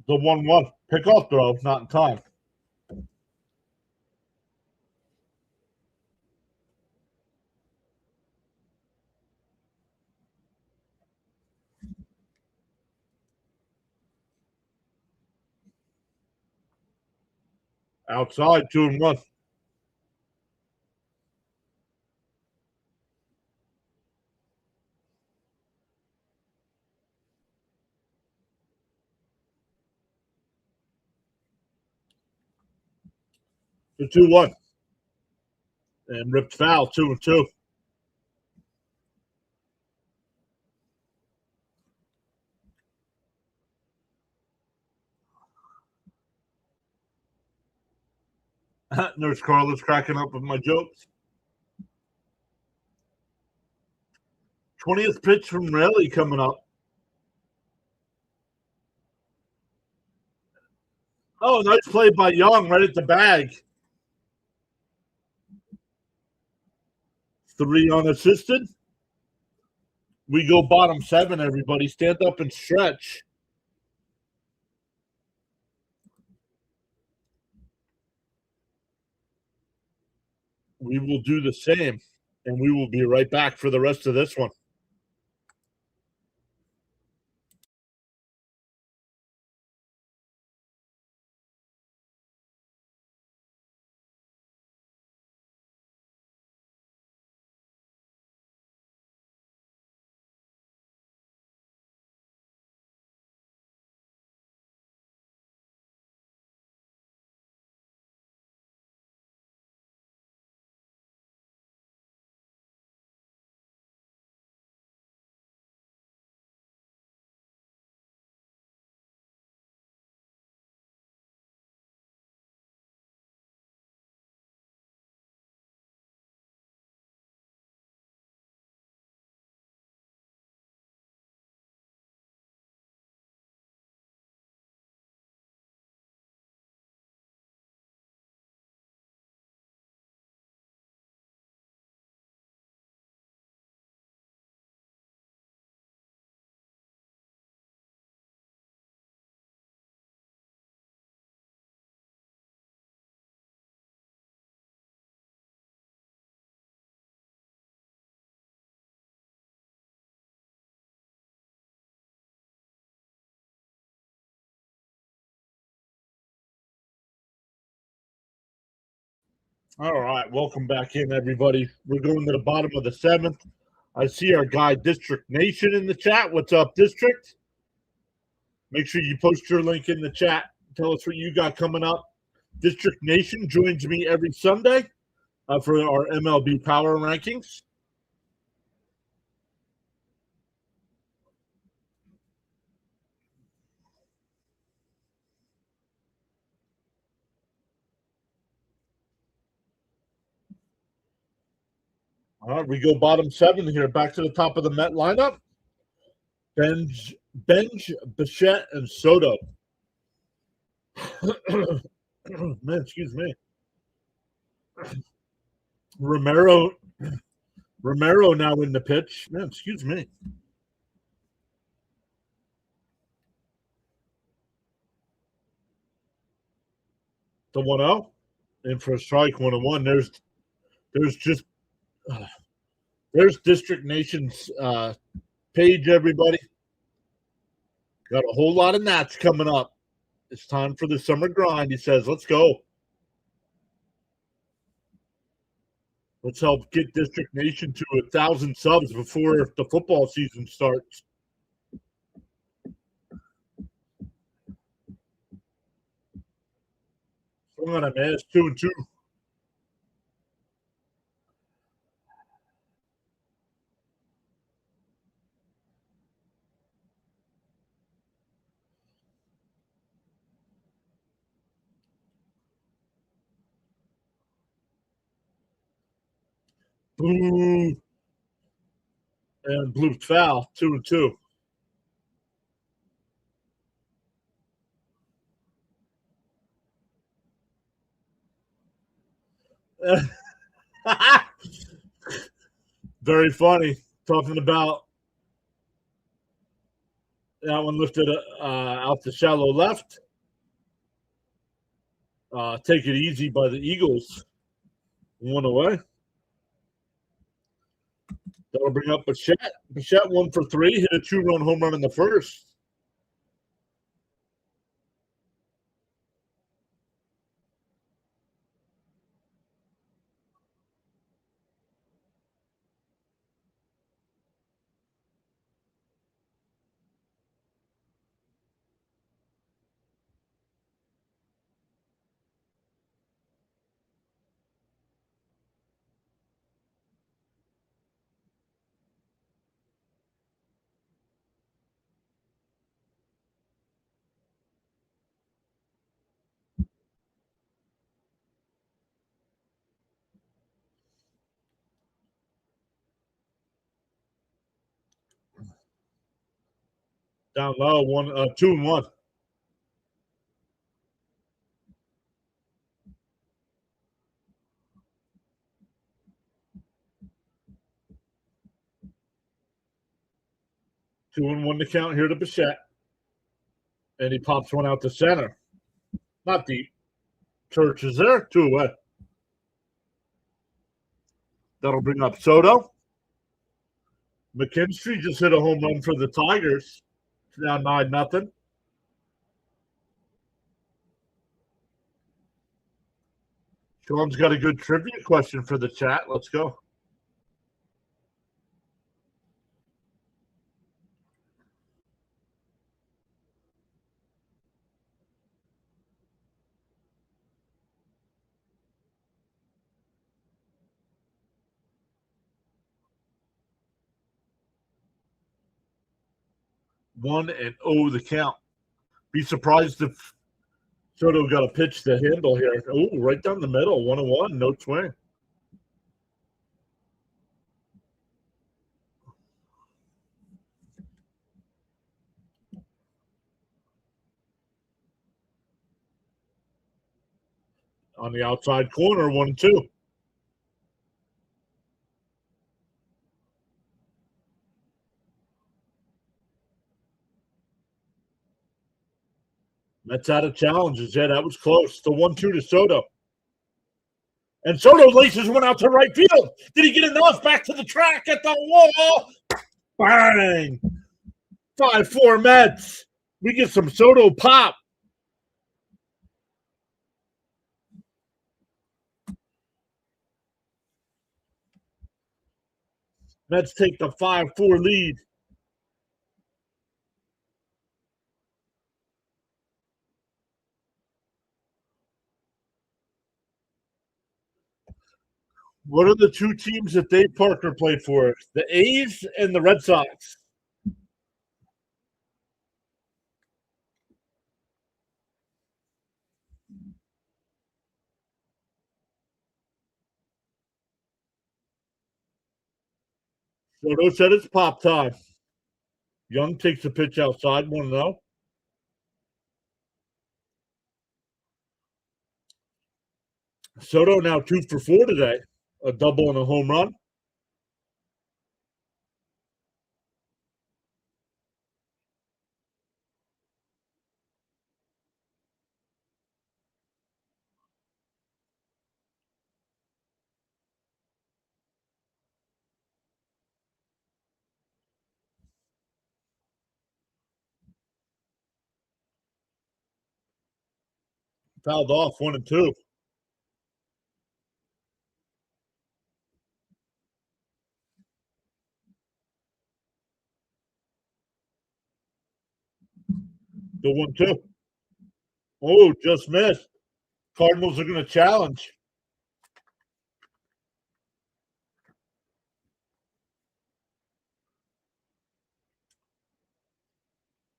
The 1-1. Pick off throw, not in time. Outside, 2-1. The 2-1. And ripped foul, 2-2. Nurse Carla's cracking up with my jokes. 20th pitch from Raleigh coming up. Oh, nice play by Young right at the bag. 3 unassisted. We go bottom 7, everybody. Stand up and stretch. We will do the same, and we will be right back for the rest of this one. All right, welcome back in, everybody. We're going to the bottom of the 7th. I see our guy District Nation in the chat. What's up, District? Make sure you post your link in the chat. Tell us what you got coming up. District Nation joins me every Sunday for our MLB Power Rankings. All right, we go bottom 7 here. Back to the top of the Met lineup. Benj, Bichette, and Soto. Man, excuse me. Romero now in the pitch. Man, excuse me. The 1-0 in for a strike. 1-1. There's just there's District Nation's page, everybody. Got a whole lot of Nats coming up. It's time for the summer grind. He says, let's go. Let's help get District Nation to 1,000 subs before the football season starts. Swung on a man. It's 2-2. Boo. And blooped foul. 2-2. Very funny. Talking about that one lifted out to shallow left. Take it easy by the Eagles. 1 away. That'll bring up Bichette. Bichette 1 for 3. Hit a 2-run home run in the first. Down low, 2-1. Two and one to count here to Bichette. And he pops one out to center. Not deep. Church is there. 2 away. That'll bring up Soto. McKinstry just hit a home run for the Tigers. It's now 9-0. Sean's got a good trivia question for the chat. Let's go. One and oh the count. Be surprised if Soto got a pitch to handle here. Oh, right down the middle. 1-1. No swing. On the outside corner, 1-2. Mets out of challenges. Yeah, that was close. The 1-2 to Soto. And Soto laces one out to right field. Did he get enough? Back to the track at the wall. Bang. 5-4 Mets. We get some Soto pop. Mets take the 5-4 lead. What are the two teams that Dave Parker played for? The A's and the Red Sox. Soto said it's pop time. Young takes a pitch outside, 1-0. Soto now 2 for 4 today. A double and a home run. Fouled off, 1-2. The 1-2. Oh, just missed. Cardinals are going to challenge.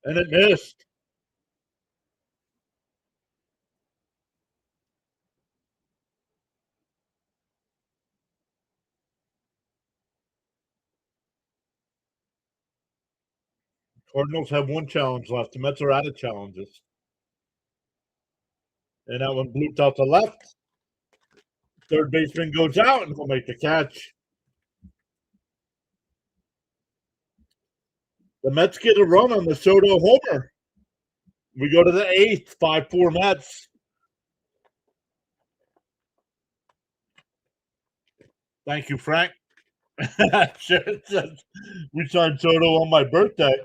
And it missed. Cardinals have one challenge left. The Mets are out of challenges. And that one blooped out to left. Third baseman goes out and he'll make the catch. The Mets get a run on the Soto homer. We go to the 8th, 5-4 Mets. Thank you, Frank. We signed Soto on my birthday.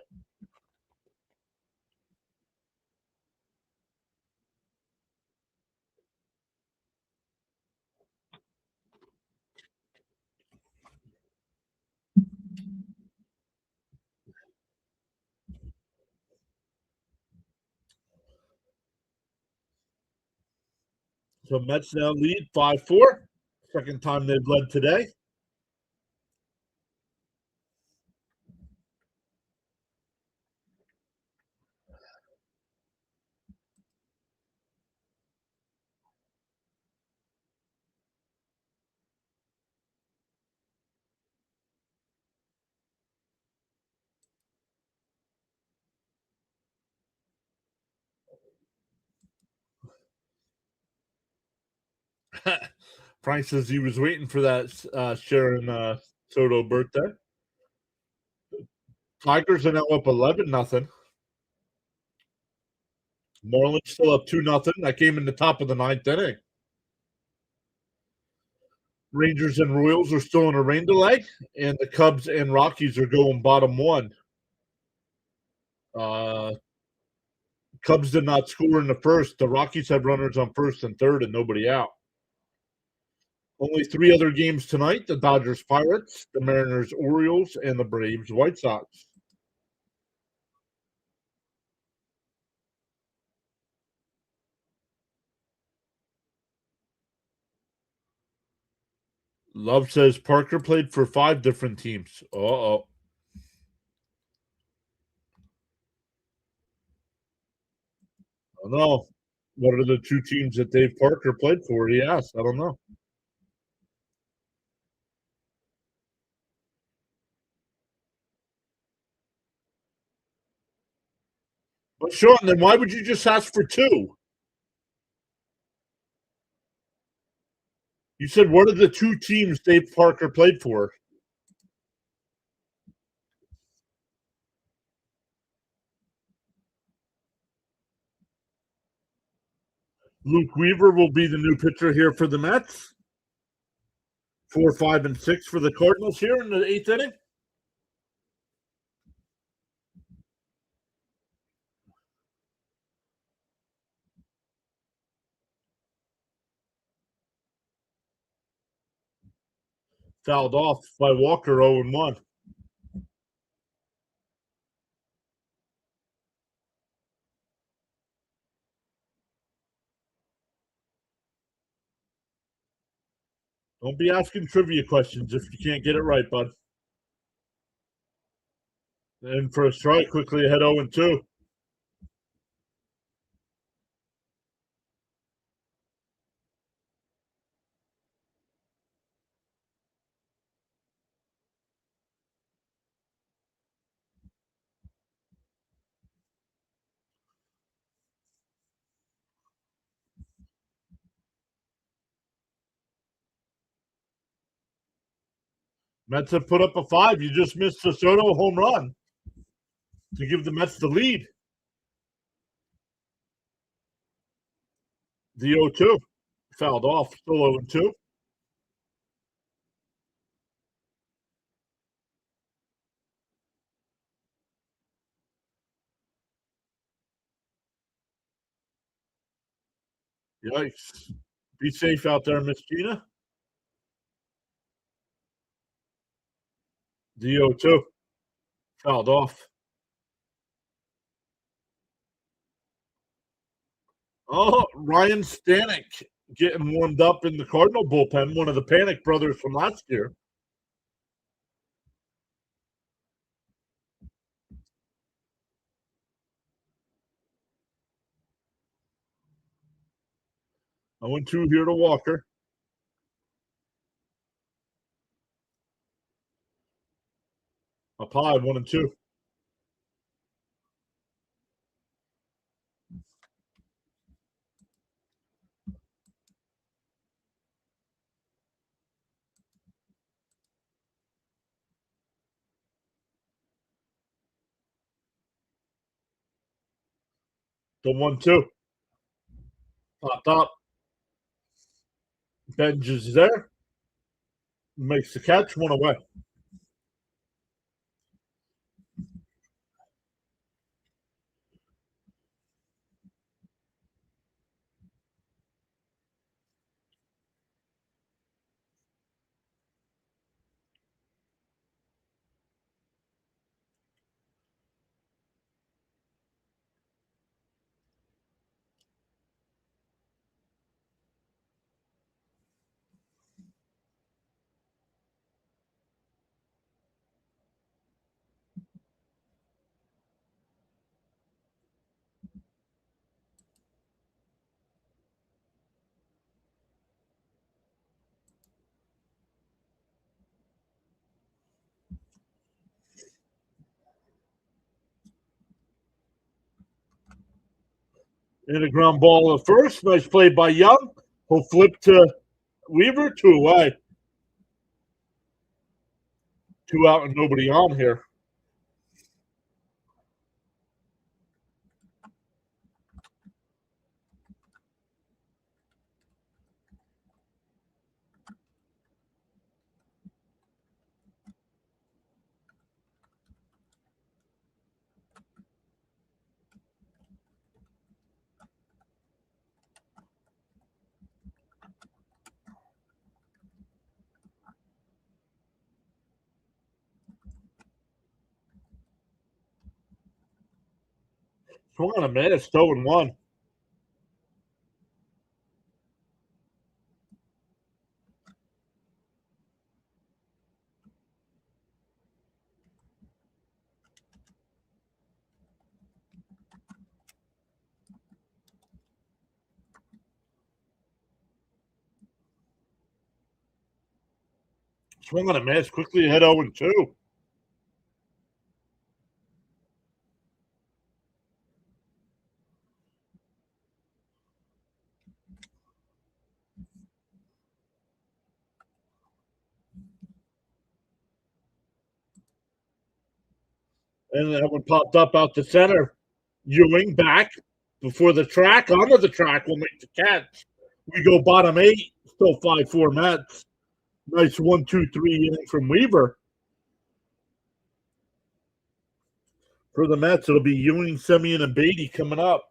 So Mets now lead 5-4. Second time they've led today. Frank says he was waiting for that Sharon Soto birthday. Tigers are now up 11-0. Marlins still up 2-0. That game in the top of the ninth inning. Rangers and Royals are still in a rain delay, and the Cubs and Rockies are going bottom one. Cubs did not score in the first. The Rockies had runners on first and third and nobody out. Only 3 other games tonight: the Dodgers Pirates, the Mariners Orioles, and the Braves White Sox. Love says Parker played for 5 different teams. Uh-oh. I don't know. What are the 2 teams that Dave Parker played for? He asked. I don't know. But Sean, then why would you just ask for 2? You said, what are the 2 teams Dave Parker played for? Luke Weaver will be the new pitcher here for the Mets. 4, 5, and 6 for the Cardinals here in the 8th inning. Fouled off by Walker, 0-1. Don't be asking trivia questions if you can't get it right, bud. And for a strike, quickly ahead 0-2. Mets have put up a 5. You just missed a Soto home run to give the Mets the lead. The 0-2. Fouled off, still 0-2. Yikes. Be safe out there, Miss Gina. The 0-2. Fouled off. Oh, Ryan Stanek getting warmed up in the Cardinal bullpen, one of the Panic brothers from last year. I went 2 here to Walker. Up high, 1-2. The 1-2. Popped up. Benj is there. Makes the catch, 1 away. In a ground ball at first. Nice play by Young. He'll flip to Weaver, 2 away. 2 out and nobody on here. Swung on a miss, 0-1. Swung on a miss, quickly ahead 0-2. And that one popped up out the center. Ewing back before the track. Onto the track will make the catch. We go bottom 8. Still 5-4 Mets. Nice 1-2-3 inning from Weaver. For the Mets, it'll be Ewing, Semien, and Beatty coming up.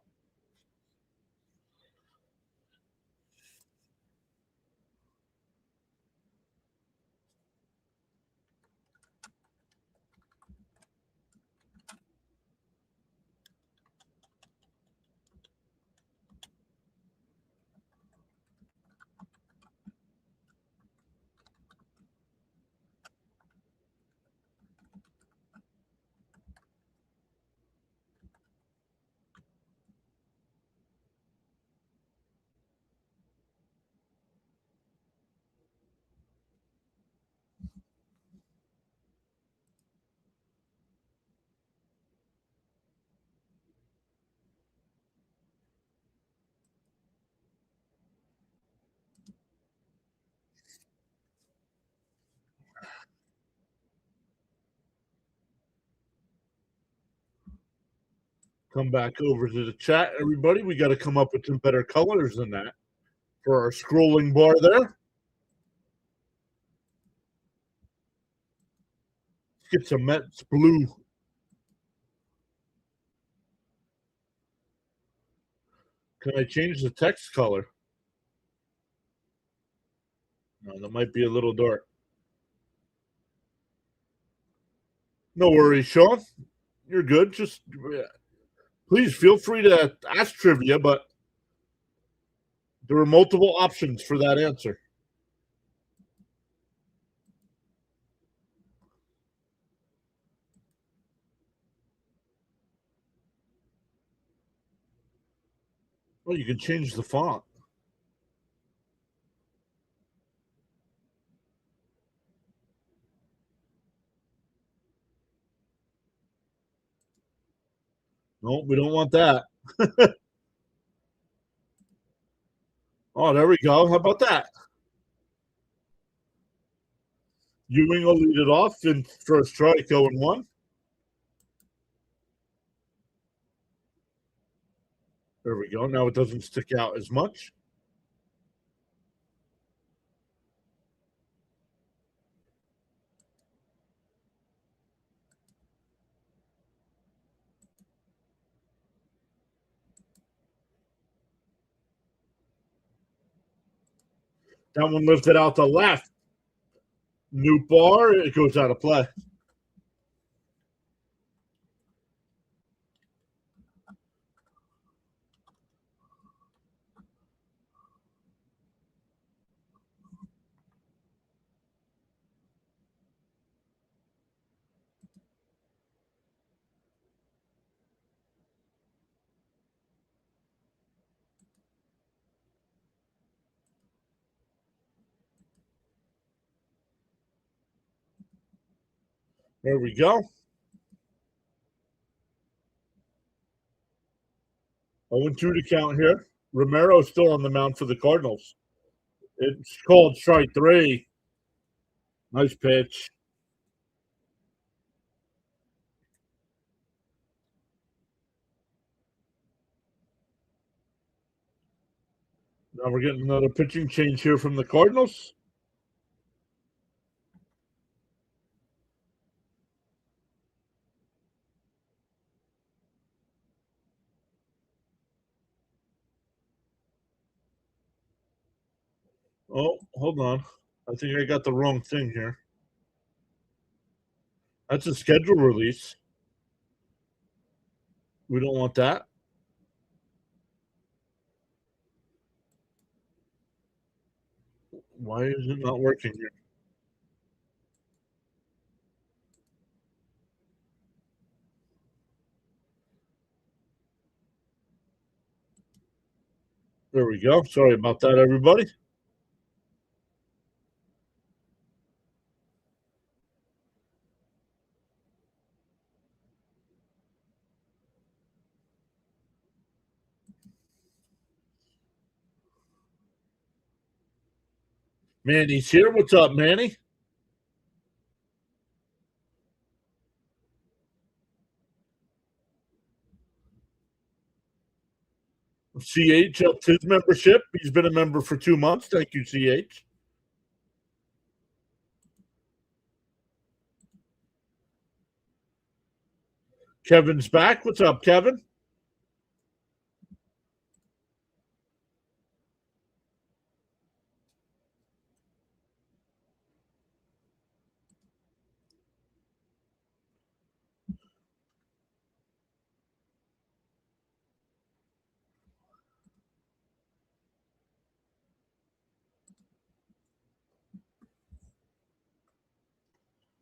Come back over to the chat, everybody. We got to come up with some better colors than that for our scrolling bar there. Let's get some Mets blue. Can I change the text color? No, that might be a little dark. No worries, Sean. You're good. Just please feel free to ask trivia, but there are multiple options for that answer. Well, you can change the font. No, we don't want that. Oh, there we go. How about that? Ewing will lead it off in first strike, 0-1. There we go. Now it doesn't stick out as much. That one lifted out to left. New bar, it goes out of play. There we go. 0-2 to count here. Romero's still on the mound for the Cardinals. It's called strike three. Nice pitch. Now we're getting another pitching change here from the Cardinals. Oh, hold on. I think I got the wrong thing here. That's a schedule release. We don't want that. Why is it not working here? There we go. Sorry about that, everybody. Manny's here. What's up, Manny? CH upped his membership. He's been a member for 2 months. Thank you, CH. Kevin's back. What's up, Kevin?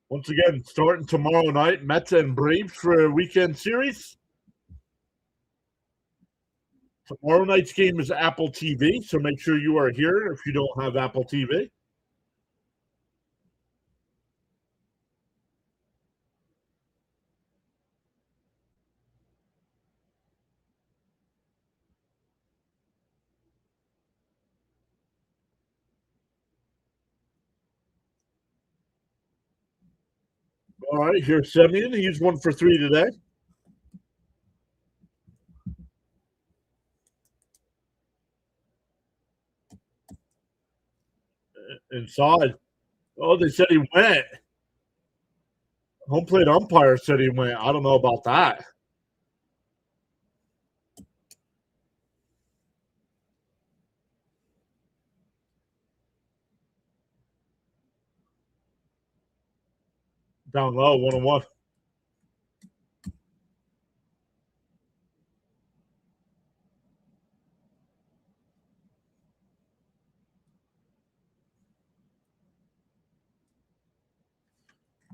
Once again, starting tomorrow night, Mets and Braves for a weekend series. Tomorrow night's game is Apple TV, so make sure you are here if you don't have Apple TV. All right, here's Semyon. He's 1 for 3 today. Inside. Oh, they said he went. Home plate umpire said he went. I don't know about that. Down low, 1-1.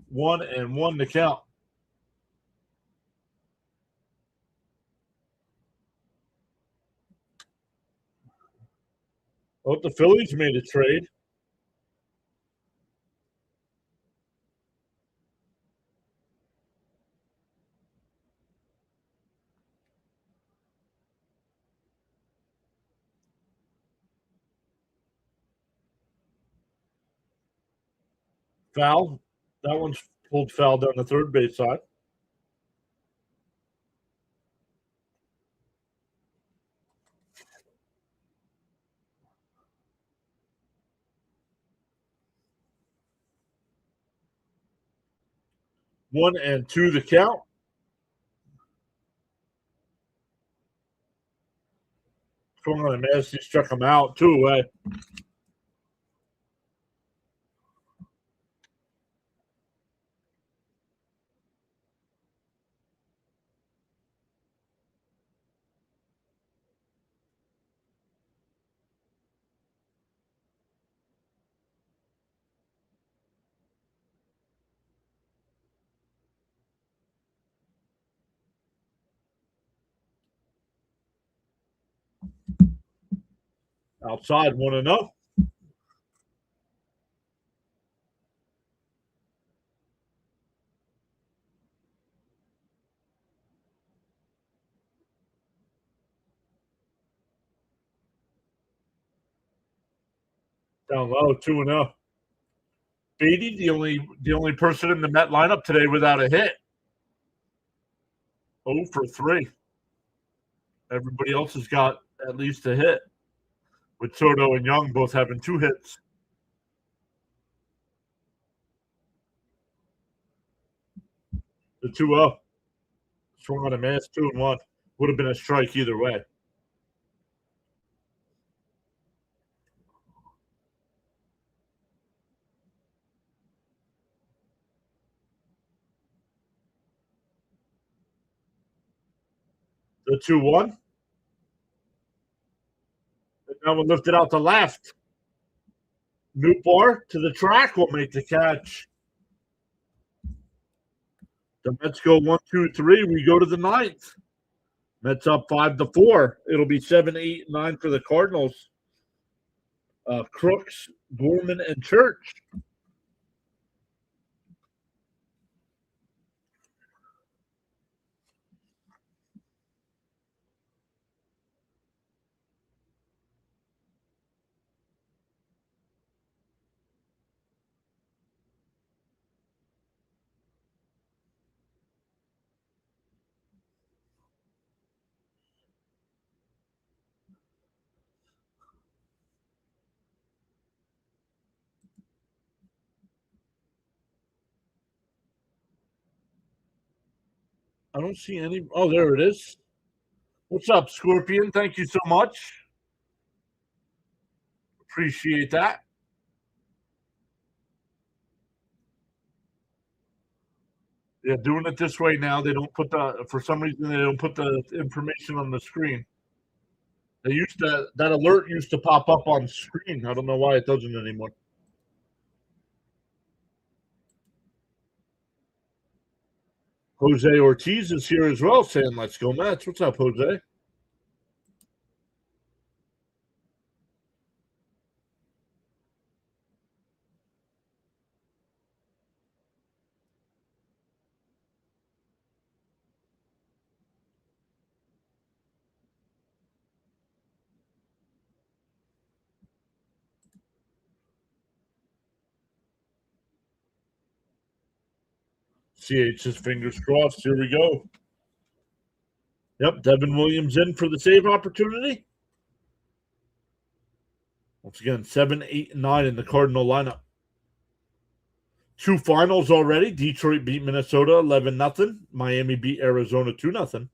One and one to count. Oh, the Phillies made a trade. Foul. That one's pulled foul down the third base side. One and two to count. Swung on a miss. He struck him out 2 away. Outside 1-0. Down low, 2-0. Beatty, the only person in the Met lineup today without a hit. 0 for 3. Everybody else has got at least a hit, with Soto and Young both having 2 hits. The 2-0. Swung on a mass 2-1. Would have been a strike either way. The 2-1. And now we'll lift it out to left. Newbar to the track will make the catch. The Mets go 1, 2, 3. We go to the 9th. Mets up 5-4. It'll be 7, 8, 9 for the Cardinals. Crooks, Gorman, and Church. I don't see any. Oh, there it is. What's up, Scorpion? Thank you so much. Appreciate that. Yeah, doing it this way now. They don't put for some reason, they don't put the information on the screen. They used to, that alert used to pop up on screen. I don't know why it doesn't anymore. Jose Ortiz is here as well, saying, "Let's go Mets." What's up, Jose? CH's fingers crossed. Here we go. Yep, Devin Williams in for the save opportunity. Once again, 7, 8, and 9 in the Cardinal lineup. 2 finals already. Detroit beat Minnesota 11-0. Miami beat Arizona 2-0.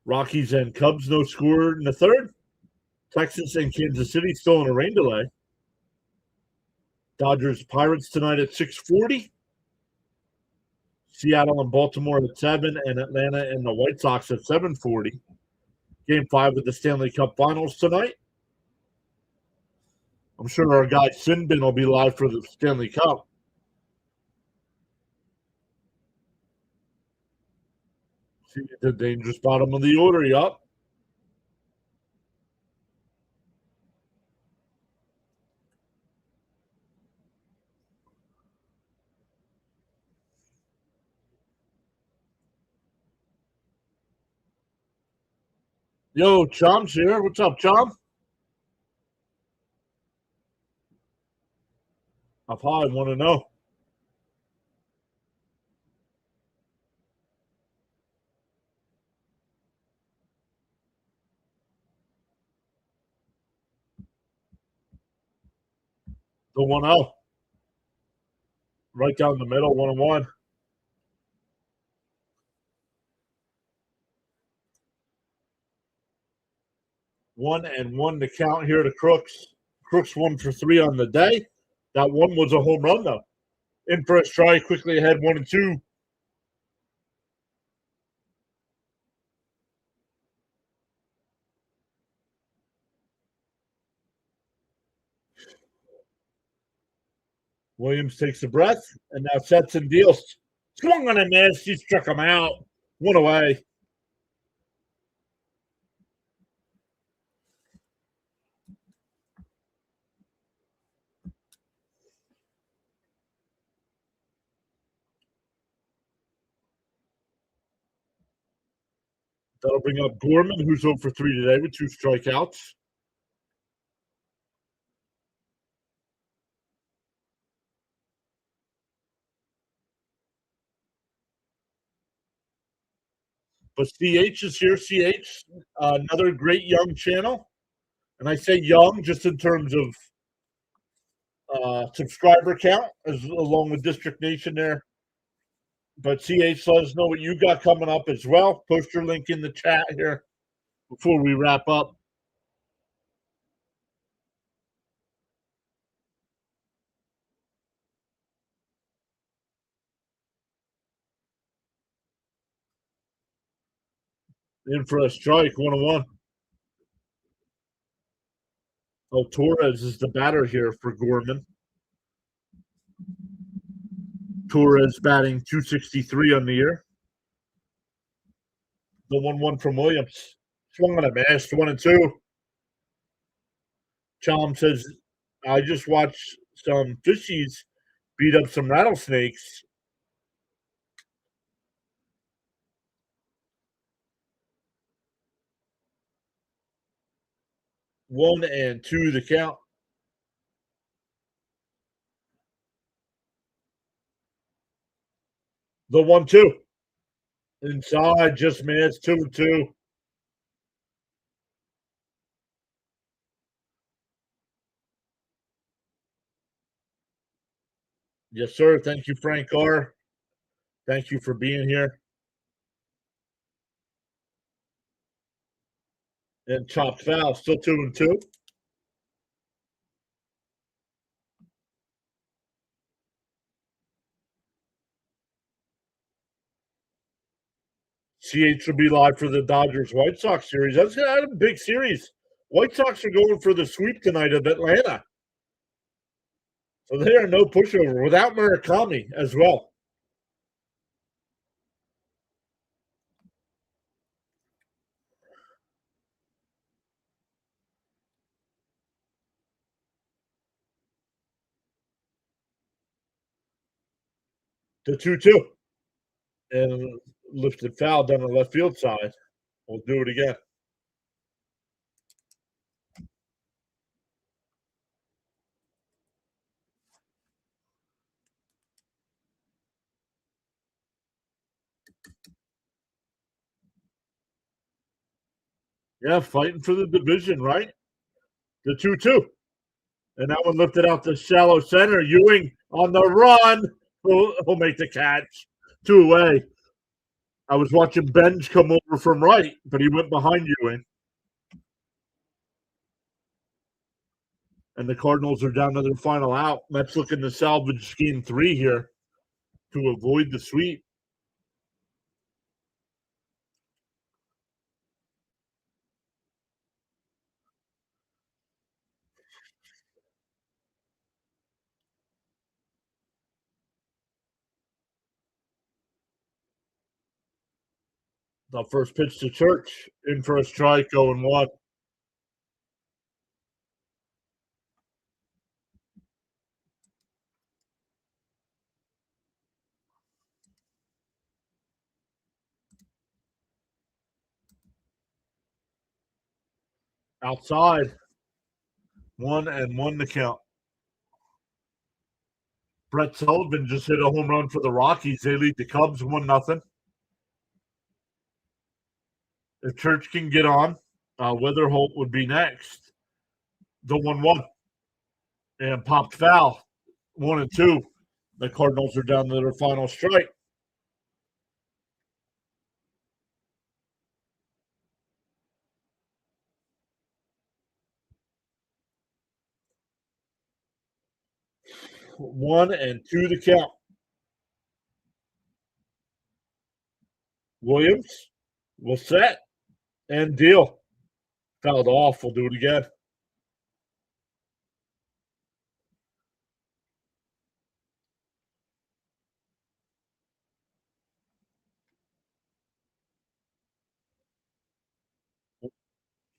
Rockies and Cubs, no score in the third. Texas and Kansas City still in a rain delay. Dodgers Pirates tonight at 6:40. Seattle and Baltimore at 7, and Atlanta and the White Sox at 7:40. Game 5 of the Stanley Cup Finals tonight. I'm sure our guy Sinbin will be live for the Stanley Cup. See the dangerous bottom of the order, yup. Yo, Chom's here. What's up, Chom? Up high, want to know. The 1-0. Right down the middle, 1-1. 1-1 to count here to Crooks. Crooks 1 for 3 on the day. That one was a home run, though. In for a strike, quickly ahead 1-2. Williams takes a breath and now sets and deals. Swung on a miss. He struck him out. 1 away. That'll bring up Gorman, who's 0 for 3 today with 2 strikeouts. But CH is here. CH, another great young channel. And I say young just in terms of subscriber count, as along with District Nation there. But CH, let us know what you got coming up as well. Post your link in the chat here before we wrap up. In for a strike, 1-1. Oh, Torres is the batter here for Gorman. Torres batting .263 on the year. The 1-1 from Williams. Swung on a missed, 1-2. Chom says, I just watched some fishies beat up some rattlesnakes. One and two the count. The 1-2. Inside, just missed, 2-2. Yes, sir. Thank you, Frank R. Thank you for being here. And chopped foul, still 2-2. CH will be live for the Dodgers White Sox series. That's a big series. White Sox are going for the sweep tonight of Atlanta. So they are no pushover without Murakami as well. The 2-2. And lifted foul down the left field side. We'll do it again. Yeah, fighting for the division, right? The 2-2. And that one lifted out the shallow center. Ewing on the run. He'll make the catch. 2 away. I was watching Benj come over from right, but he went behind Ewing. And the Cardinals are down to their final out. Mets looking to salvage game 3 here to avoid the sweep. The first pitch to Church, in for a strike, 0-1. Outside, 1-1 to count. Brett Sullivan just hit a home run for the Rockies. They lead the Cubs 1-0. If Church can get on, Weatherholt would be next. The 1-1. And popped foul, 1-2. The Cardinals are down to their final strike. One and two to count. Williams will set and deal. Fouled off. We'll do it again.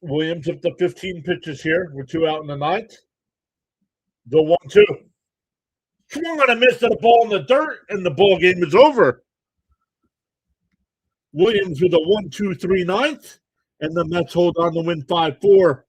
Williams up to 15 pitches here. We're 2 out in the ninth. The 1-2. Come on, I missed the ball in the dirt, and the ball game is over. Williams with a 1-2-3 ninth, and the Mets hold on to win 5-4.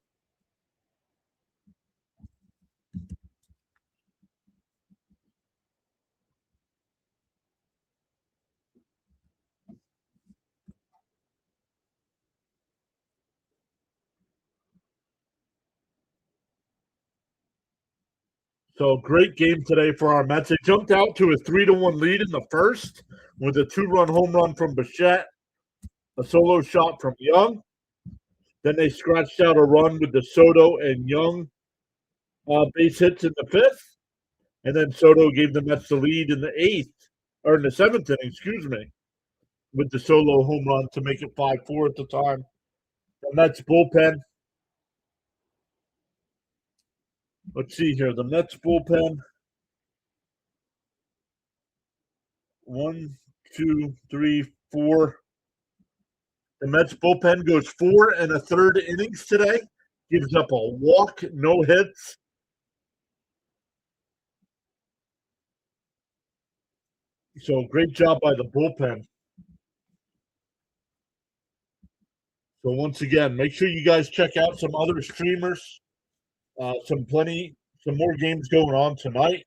So great game today for our Mets. They jumped out to a 3-1 lead in the first with a 2-run home run from Bichette, a solo shot from Young. Then they scratched out a run with the Soto and Young base hits in the fifth. And then Soto gave the Mets the lead in the seventh inning, with the solo home run to make it 5-4 at the time. The Mets bullpen. Let's see here. The Mets bullpen. 1, 2, 3, 4. The Mets bullpen goes 4 1/3 innings today. Gives up a walk, no hits. So great job by the bullpen. So once again, make sure you guys check out some other streamers. Some more games going on tonight.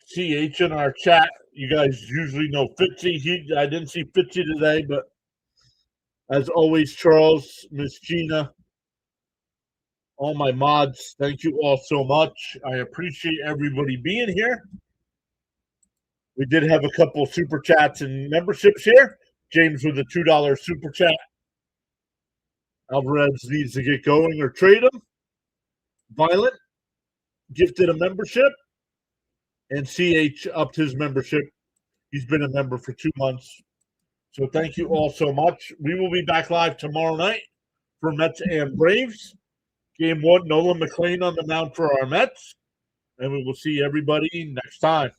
CH in our chat. You guys usually know Fitzy. I didn't see Fitzy today, but as always, Charles, Miss Gina, all my mods, thank you all so much. I appreciate everybody being here. We did have a couple super chats and memberships here. James with a $2 super chat. Alvarez needs to get going or trade him. Violent gifted a membership. And CH upped his membership. He's been a member for 2 months. So thank you all so much. We will be back live tomorrow night for Mets and Braves. Game 1, Nolan McLean on the mound for our Mets. And we will see everybody next time.